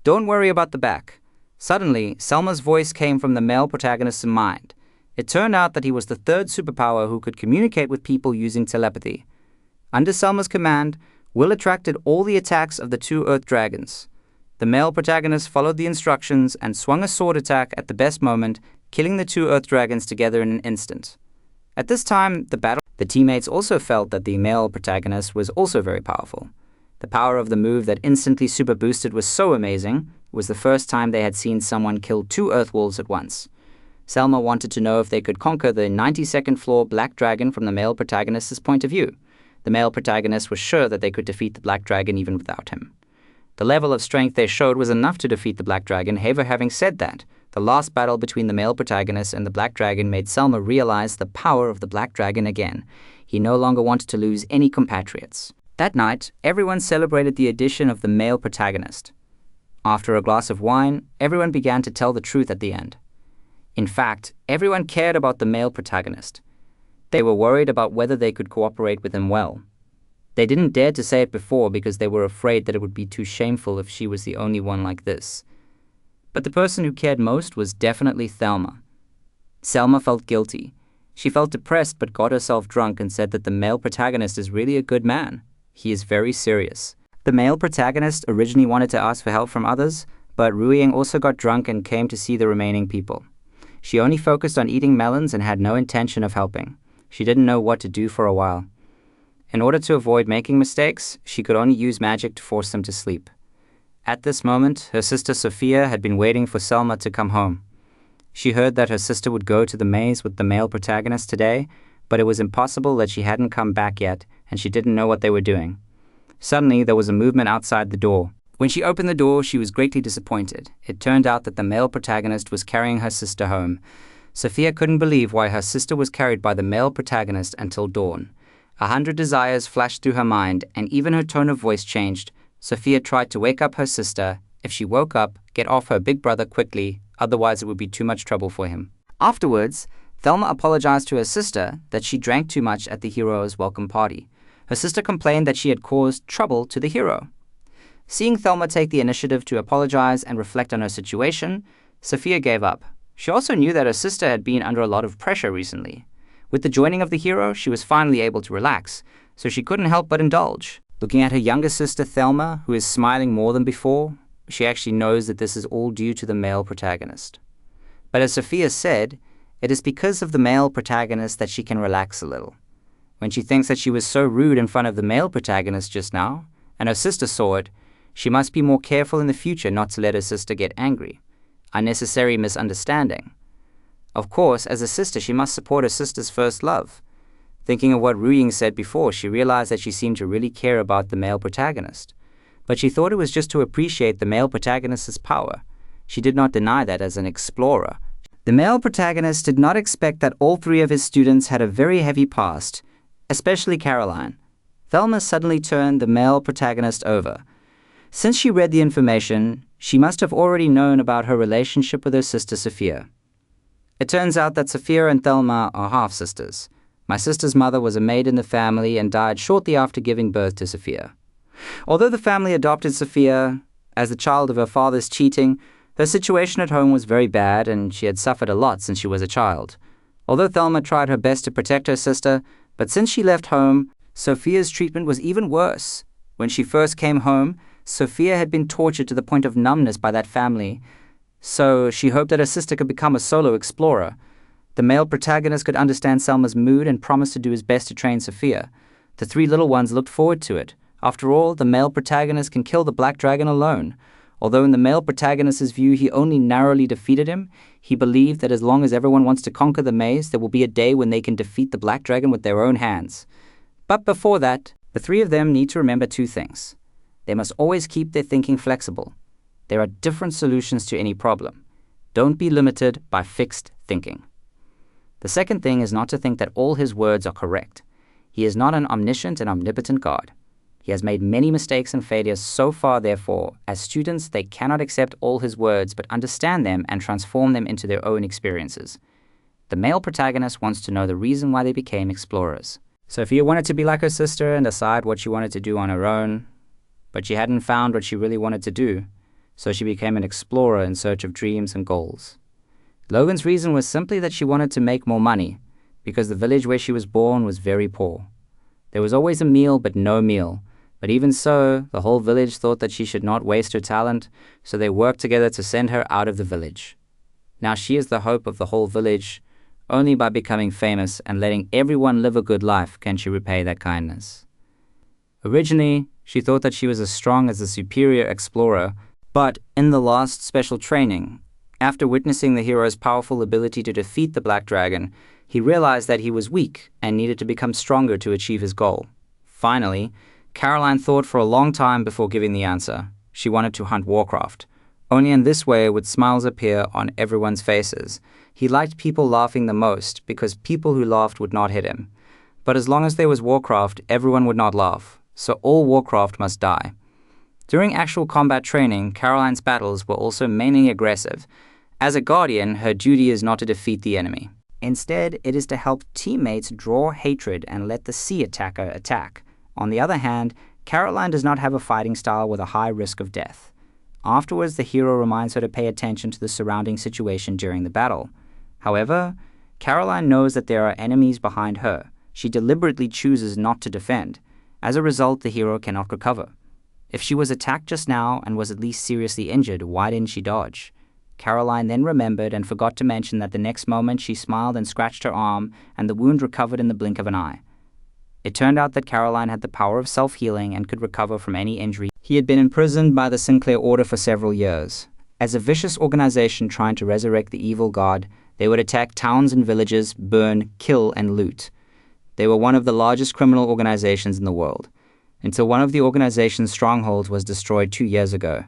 Don't worry about the back. Suddenly, Selma's voice came from the male protagonist's mind. It turned out that he was the 3rd superpower who could communicate with people using telepathy. Under Selma's command, Will attracted all the attacks of the 2 Earth Dragons. The male protagonist followed the instructions and swung a sword attack at the best moment, killing the 2 Earth Dragons together in an instant. At this time, the teammates also felt that the male protagonist was also very powerful. The power of the move that instantly super boosted was so amazing, it was the first time they had seen someone kill 2 Earth Wolves at once. Selma wanted to know if they could conquer the 92nd floor Black Dragon from the male protagonist's point of view. The male protagonist was sure that they could defeat the Black Dragon even without him. The level of strength they showed was enough to defeat the Black Dragon. However, having said that, the last battle between the male protagonist and the Black Dragon made Selma realize the power of the Black Dragon again. He no longer wanted to lose any compatriots. That night, everyone celebrated the addition of the male protagonist. After a glass of wine, everyone began to tell the truth at the end. In fact, everyone cared about the male protagonist. They were worried about whether they could cooperate with him well. They didn't dare to say it before because they were afraid that it would be too shameful if she was the only one like this. But the person who cared most was definitely Thelma. Selma felt guilty. She felt depressed but got herself drunk and said that the male protagonist is really a good man. He is very serious. The male protagonist originally wanted to ask for help from others, but Ru Ying also got drunk and came to see the remaining people. She only focused on eating melons and had no intention of helping. She didn't know what to do for a while. In order to avoid making mistakes, she could only use magic to force them to sleep. At this moment, her sister Sophia had been waiting for Selma to come home. She heard that her sister would go to the maze with the male protagonist today, but it was impossible that she hadn't come back yet, and she didn't know what they were doing. Suddenly, there was a movement outside the door. When she opened the door, she was greatly disappointed. It turned out that the male protagonist was carrying her sister home. Sophia couldn't believe why her sister was carried by the male protagonist until dawn. 100 desires flashed through her mind, and even her tone of voice changed. Sophia tried to wake up her sister. If she woke up, get off her big brother quickly, otherwise it would be too much trouble for him. Afterwards, Thelma apologized to her sister that she drank too much at the hero's welcome party. Her sister complained that she had caused trouble to the hero. Seeing Thelma take the initiative to apologize and reflect on her situation, Sophia gave up. She also knew that her sister had been under a lot of pressure recently. With the joining of the hero, she was finally able to relax, so she couldn't help but indulge. Looking at her younger sister Thelma, who is smiling more than before, she actually knows that this is all due to the male protagonist. But as Sophia said, it is because of the male protagonist that she can relax a little. When she thinks that she was so rude in front of the male protagonist just now, and her sister saw it, she must be more careful in the future not to let her sister get angry. Unnecessary misunderstanding. Of course, as a sister, she must support her sister's first love. Thinking of what Ruying said before, she realized that she seemed to really care about the male protagonist. But she thought it was just to appreciate the male protagonist's power. She did not deny that as an explorer. The male protagonist did not expect that all three of his students had a very heavy past, especially Caroline. Thelma suddenly turned the male protagonist over. Since she read the information, she must have already known about her relationship with her sister Sophia. It turns out that Sophia and Thelma are half-sisters. My sister's mother was a maid in the family and died shortly after giving birth to Sophia. Although the family adopted Sophia as the child of her father's cheating, her situation at home was very bad and she had suffered a lot since she was a child. Although Thelma tried her best to protect her sister, but since she left home, Sophia's treatment was even worse. When she first came home, Sophia had been tortured to the point of numbness by that family, so she hoped that her sister could become a solo explorer. The male protagonist could understand Selma's mood and promised to do his best to train Sophia. The three little ones looked forward to it. After all, the male protagonist can kill the black dragon alone. Although in the male protagonist's view he only narrowly defeated him, he believed that as long as everyone wants to conquer the maze, there will be a day when they can defeat the black dragon with their own hands. But before that, the three of them need to remember two things. They must always keep their thinking flexible. There are different solutions to any problem. Don't be limited by fixed thinking. The second thing is not to think that all his words are correct. He is not an omniscient and omnipotent God. He has made many mistakes and failures so far, therefore, as students, they cannot accept all his words but understand them and transform them into their own experiences. The male protagonist wants to know the reason why they became explorers. Sophia wanted to be like her sister and decide what she wanted to do on her own, but she hadn't found what she really wanted to do, so she became an explorer in search of dreams and goals. Logan's reason was simply that she wanted to make more money, because the village where she was born was very poor. There was always a meal but no meal. But even so, the whole village thought that she should not waste her talent, so they worked together to send her out of the village. Now she is the hope of the whole village. Only by becoming famous and letting everyone live a good life can she repay that kindness. Originally, she thought that she was as strong as a superior explorer, but in the last special training, after witnessing the hero's powerful ability to defeat the Black Dragon, he realized that he was weak and needed to become stronger to achieve his goal. Finally, Caroline thought for a long time before giving the answer. She wanted to hunt Warcraft. Only in this way would smiles appear on everyone's faces. He liked people laughing the most because people who laughed would not hit him. But as long as there was Warcraft, everyone would not laugh, so all Warcraft must die. During actual combat training, Caroline's battles were also mainly aggressive. As a guardian, her duty is not to defeat the enemy. Instead, it is to help teammates draw hatred and let the sea attacker attack. On the other hand, Caroline does not have a fighting style with a high risk of death. Afterwards, the hero reminds her to pay attention to the surrounding situation during the battle. However, Caroline knows that there are enemies behind her. She deliberately chooses not to defend. As a result, the hero cannot recover. If she was attacked just now and was at least seriously injured, why didn't she dodge? Caroline then remembered and forgot to mention that the next moment she smiled and scratched her arm, and the wound recovered in the blink of an eye. It turned out that Caroline had the power of self-healing and could recover from any injury. He had been imprisoned by the Sinclair Order for several years. As a vicious organization trying to resurrect the evil god, they would attack towns and villages, burn, kill, and loot. They were one of the largest criminal organizations in the world, until one of the organization's strongholds was destroyed 2 years ago.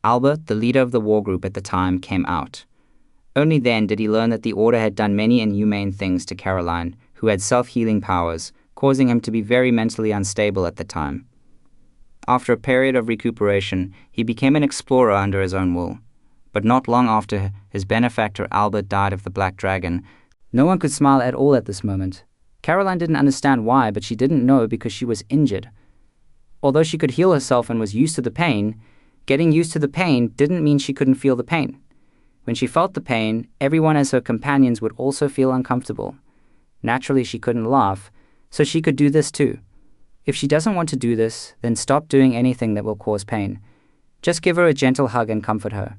Albert, the leader of the war group at the time, came out. Only then did he learn that the Order had done many inhumane things to Caroline, who had self-healing powers, causing him to be very mentally unstable at the time. After a period of recuperation, he became an explorer under his own will. But not long after his benefactor Albert died of the Black Dragon, no one could smile at all at this moment. Caroline didn't understand why, but she didn't know because she was injured. Although she could heal herself and was used to the pain, getting used to the pain didn't mean she couldn't feel the pain. When she felt the pain, everyone as her companions would also feel uncomfortable. Naturally, she couldn't laugh, so she could do this too. If she doesn't want to do this, then stop doing anything that will cause pain. Just give her a gentle hug and comfort her.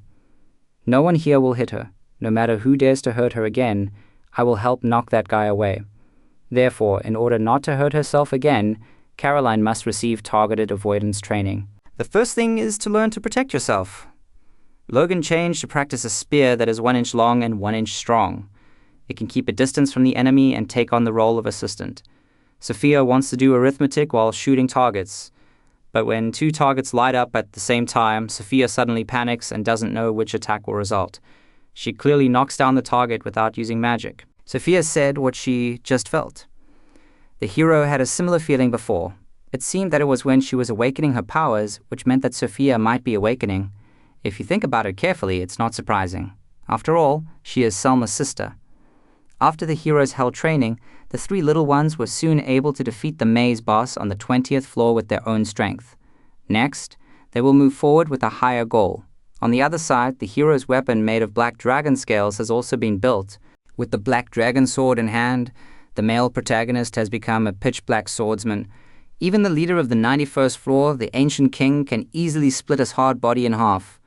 No one here will hit her. No matter who dares to hurt her again, I will help knock that guy away. Therefore, in order not to hurt herself again, Caroline must receive targeted avoidance training. The first thing is to learn to protect yourself. Logan changed to practice a spear that is 1 inch long and 1 inch strong. It can keep a distance from the enemy and take on the role of assistant. Sophia wants to do arithmetic while shooting targets. But when 2 targets light up at the same time, Sophia suddenly panics and doesn't know which attack will result. She clearly knocks down the target without using magic. Sophia said what she just felt. The hero had a similar feeling before. It seemed that it was when she was awakening her powers, which meant that Sophia might be awakening. If you think about it carefully, it's not surprising. After all, she is Selma's sister. After the heroes held training, the 3 little ones were soon able to defeat the maze boss on the 20th floor with their own strength. Next, they will move forward with a higher goal. On the other side, the hero's weapon made of black dragon scales has also been built. With the black dragon sword in hand, the male protagonist has become a pitch-black swordsman. Even the leader of the 91st floor, the ancient king, can easily split his hard body in half.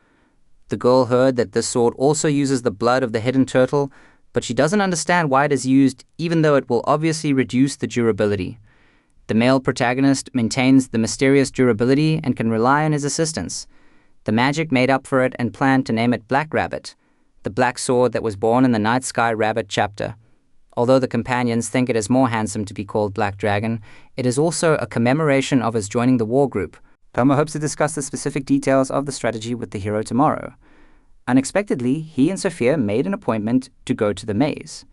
The girl heard that this sword also uses the blood of the hidden turtle, but she doesn't understand why it is used, even though it will obviously reduce the durability. The male protagonist maintains the mysterious durability and can rely on his assistance. The magic made up for it and planned to name it Black Rabbit, the black sword that was born in the Night Sky Rabbit chapter. Although the companions think it is more handsome to be called Black Dragon, it is also a commemoration of his joining the war group. Thelma hopes to discuss the specific details of the strategy with the hero tomorrow. Unexpectedly, he and Sophia made an appointment to go to the maze.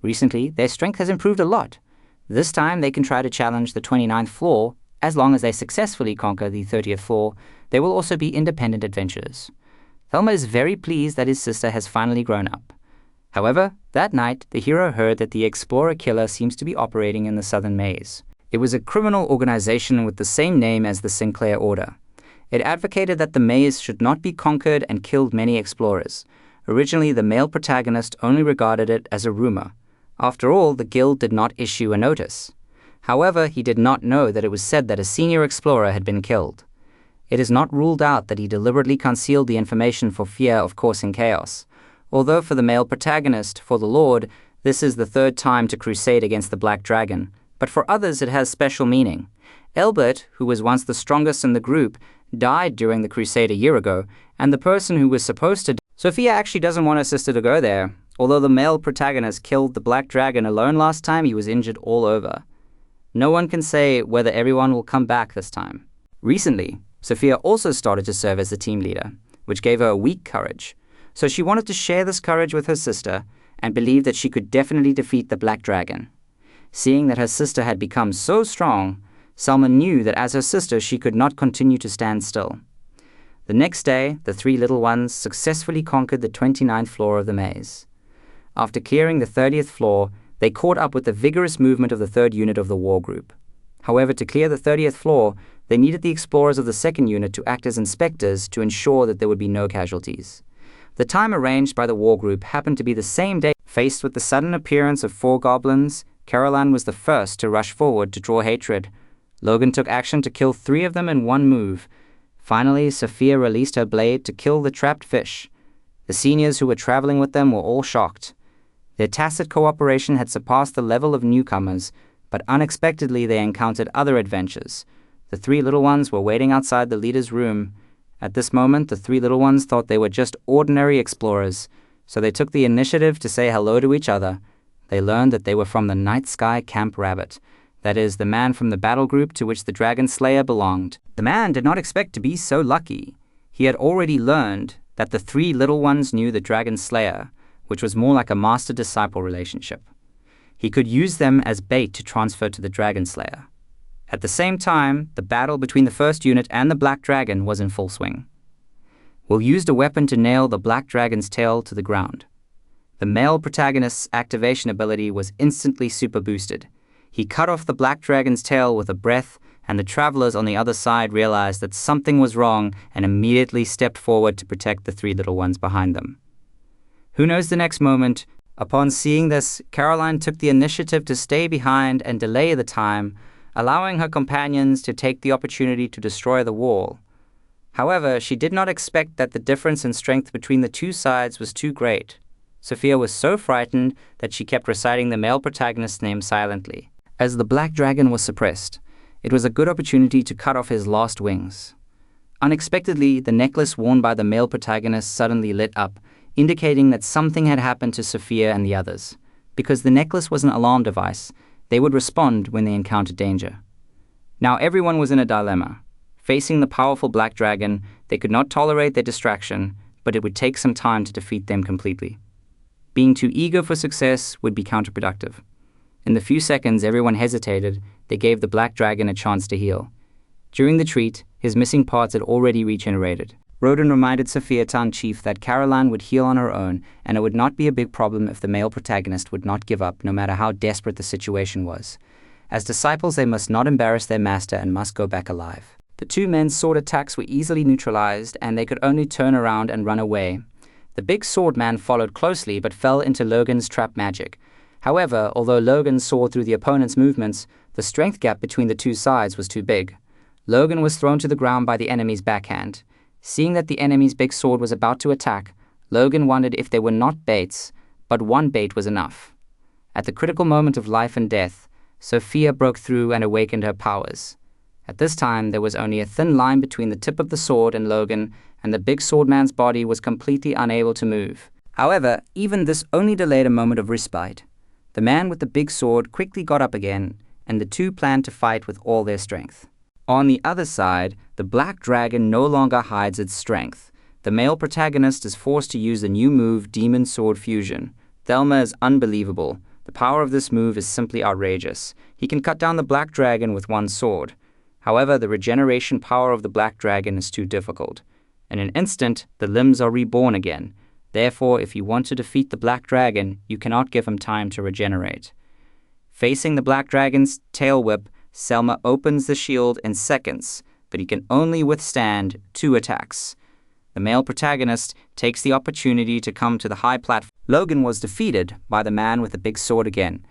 Recently, their strength has improved a lot. This time, they can try to challenge the 29th floor. As long as they successfully conquer the 30th floor, they will also be independent adventurers. Thelma is very pleased that his sister has finally grown up. However, that night, the hero heard that the Explorer Killer seems to be operating in the Southern Maze. It was a criminal organization with the same name as the Sinclair Order. It advocated that the maze should not be conquered and killed many explorers. Originally, the male protagonist only regarded it as a rumor. After all, the guild did not issue a notice. However, he did not know that it was said that a senior explorer had been killed. It is not ruled out that he deliberately concealed the information for fear of causing chaos. Although for the male protagonist, for the Lord, this is the 3rd time to crusade against the Black Dragon, but for others it has special meaning. Elbert, who was once the strongest in the group, died during the crusade a year ago, and the person who was supposed to... Sophia actually doesn't want her sister to go there. Although the male protagonist killed the Black Dragon alone last time, he was injured all over. No one can say whether everyone will come back this time. Recently, Sophia also started to serve as the team leader, which gave her a weak courage. So she wanted to share this courage with her sister and believed that she could definitely defeat the Black Dragon. Seeing that her sister had become so strong, Selma knew that as her sister she could not continue to stand still. The next day, the 3 little ones successfully conquered the 29th floor of the maze. After clearing the 30th floor, they caught up with the vigorous movement of the 3rd unit of the war group. However, to clear the 30th floor, they needed the explorers of the 2nd unit to act as inspectors to ensure that there would be no casualties. The time arranged by the war group happened to be the same day. Faced with the sudden appearance of 4 goblins, Caroline was the first to rush forward to draw hatred. Logan took action to kill 3 of them in one move. Finally, Sophia released her blade to kill the trapped fish. The seniors who were traveling with them were all shocked. Their tacit cooperation had surpassed the level of newcomers, but unexpectedly they encountered other adventures. The 3 little ones were waiting outside the leader's room. At this moment, the 3 little ones thought they were just ordinary explorers, so they took the initiative to say hello to each other. They learned that they were from the Night Sky Camp Rabbit, that is, the man from the battle group to which the Dragon Slayer belonged. The man did not expect to be so lucky. He had already learned that the 3 little ones knew the Dragon Slayer, which was more like a master-disciple relationship. He could use them as bait to transfer to the Dragon Slayer. At the same time, the battle between the 1st unit and the Black Dragon was in full swing. Will used a weapon to nail the Black Dragon's tail to the ground. The male protagonist's activation ability was instantly super boosted. He cut off the Black Dragon's tail with a breath, and the travelers on the other side realized that something was wrong and immediately stepped forward to protect the 3 little ones behind them. Who knows the next moment? Upon seeing this, Caroline took the initiative to stay behind and delay the time, allowing her companions to take the opportunity to destroy the wall. However, she did not expect that the difference in strength between the two sides was too great. Sophia was so frightened that she kept reciting the male protagonist's name silently. As the black dragon was suppressed, it was a good opportunity to cut off his last wings. Unexpectedly, the necklace worn by the male protagonist suddenly lit up, indicating that something had happened to Sophia and the others. Because the necklace was an alarm device, they would respond when they encountered danger. Now everyone was in a dilemma. Facing the powerful black dragon, they could not tolerate their distraction, but it would take some time to defeat them completely. Being too eager for success would be counterproductive. In the few seconds everyone hesitated, they gave the black dragon a chance to heal. During the treat, his missing parts had already regenerated. Roden reminded Sophia Town Chief that Caroline would heal on her own, and it would not be a big problem if the male protagonist would not give up no matter how desperate the situation was. As disciples, they must not embarrass their master and must go back alive. The two men's sword attacks were easily neutralized, and they could only turn around and run away. The big sword man followed closely but fell into Logan's trap magic. However, although Logan saw through the opponent's movements, the strength gap between the two sides was too big. Logan was thrown to the ground by the enemy's backhand. Seeing that the enemy's big sword was about to attack, Logan wondered if they were not baits, but one bait was enough. At the critical moment of life and death, Sophia broke through and awakened her powers. At this time, there was only a thin line between the tip of the sword and Logan, and the big swordman's body was completely unable to move. However, even this only delayed a moment of respite. The man with the big sword quickly got up again, and the two planned to fight with all their strength. On the other side, the black dragon no longer hides its strength. The male protagonist is forced to use the new move, Demon Sword Fusion. Thelma is unbelievable. The power of this move is simply outrageous. He can cut down the black dragon with one sword. However, the regeneration power of the black dragon is too difficult. In an instant, the limbs are reborn again. Therefore, if you want to defeat the black dragon, you cannot give him time to regenerate. Facing the black dragon's tail whip, Selma opens the shield in seconds, but he can only withstand 2 attacks. The male protagonist takes the opportunity to come to the high platform. Logan was defeated by the man with the big sword again.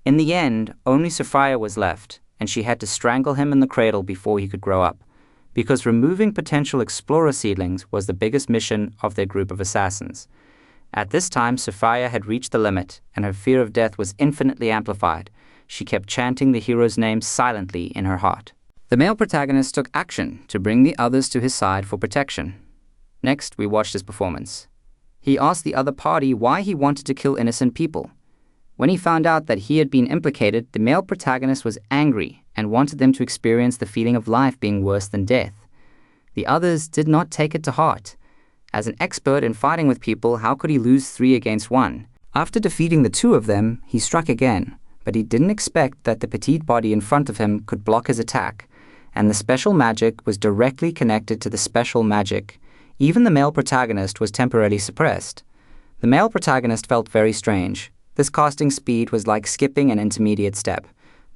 In the end, only Sophia was left, and she had to strangle him in the cradle before he could grow up, because removing potential explorer seedlings was the biggest mission of their group of assassins. At this time, Sophia had reached the limit, and her fear of death was infinitely amplified. She kept chanting the hero's name silently in her heart. The male protagonist took action to bring the others to his side for protection. Next, we watched his performance. He asked the other party why he wanted to kill innocent people. When he found out that he had been implicated, the male protagonist was angry and wanted them to experience the feeling of life being worse than death. The others did not take it to heart. As an expert in fighting with people, how could he lose 3 against 1? After defeating the 2 of them, he struck again, but he didn't expect that the petite body in front of him could block his attack, and the special magic was directly connected to the special magic. Even the male protagonist was temporarily suppressed. The male protagonist felt very strange. This casting speed was like skipping an intermediate step.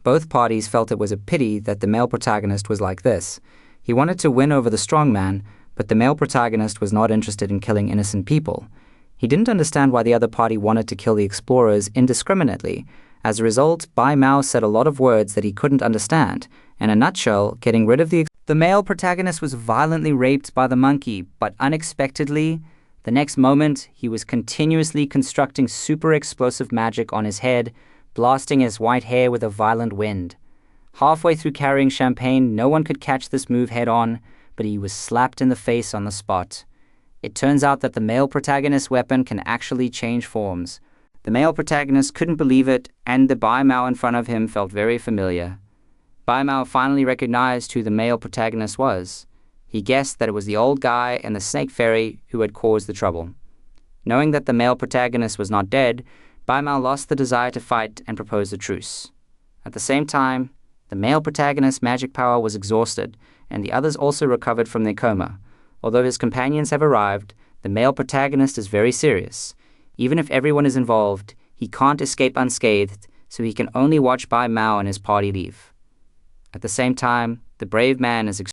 Both parties felt it was a pity that the male protagonist was like this. He wanted to win over the strong man, but the male protagonist was not interested in killing innocent people. He didn't understand why the other party wanted to kill the explorers indiscriminately. As a result, Bai Mao said a lot of words that he couldn't understand. In a nutshell, getting rid of the male protagonist was violently raped by the monkey, but unexpectedly, the next moment, he was continuously constructing super explosive magic on his head, blasting his white hair with a violent wind. Halfway through carrying champagne, no one could catch this move head on, but he was slapped in the face on the spot. It turns out that the male protagonist's weapon can actually change forms. The male protagonist couldn't believe it, and the Bai Mao in front of him felt very familiar. Bai Mao finally recognized who the male protagonist was. He guessed that it was the old guy and the snake fairy who had caused the trouble. Knowing that the male protagonist was not dead, Bai Mao lost the desire to fight and proposed a truce. At the same time, the male protagonist's magic power was exhausted, and the others also recovered from their coma. Although his companions have arrived, the male protagonist is very serious. Even if everyone is involved, he can't escape unscathed, so he can only watch Bai Mao and his party leave. At the same time, the brave man is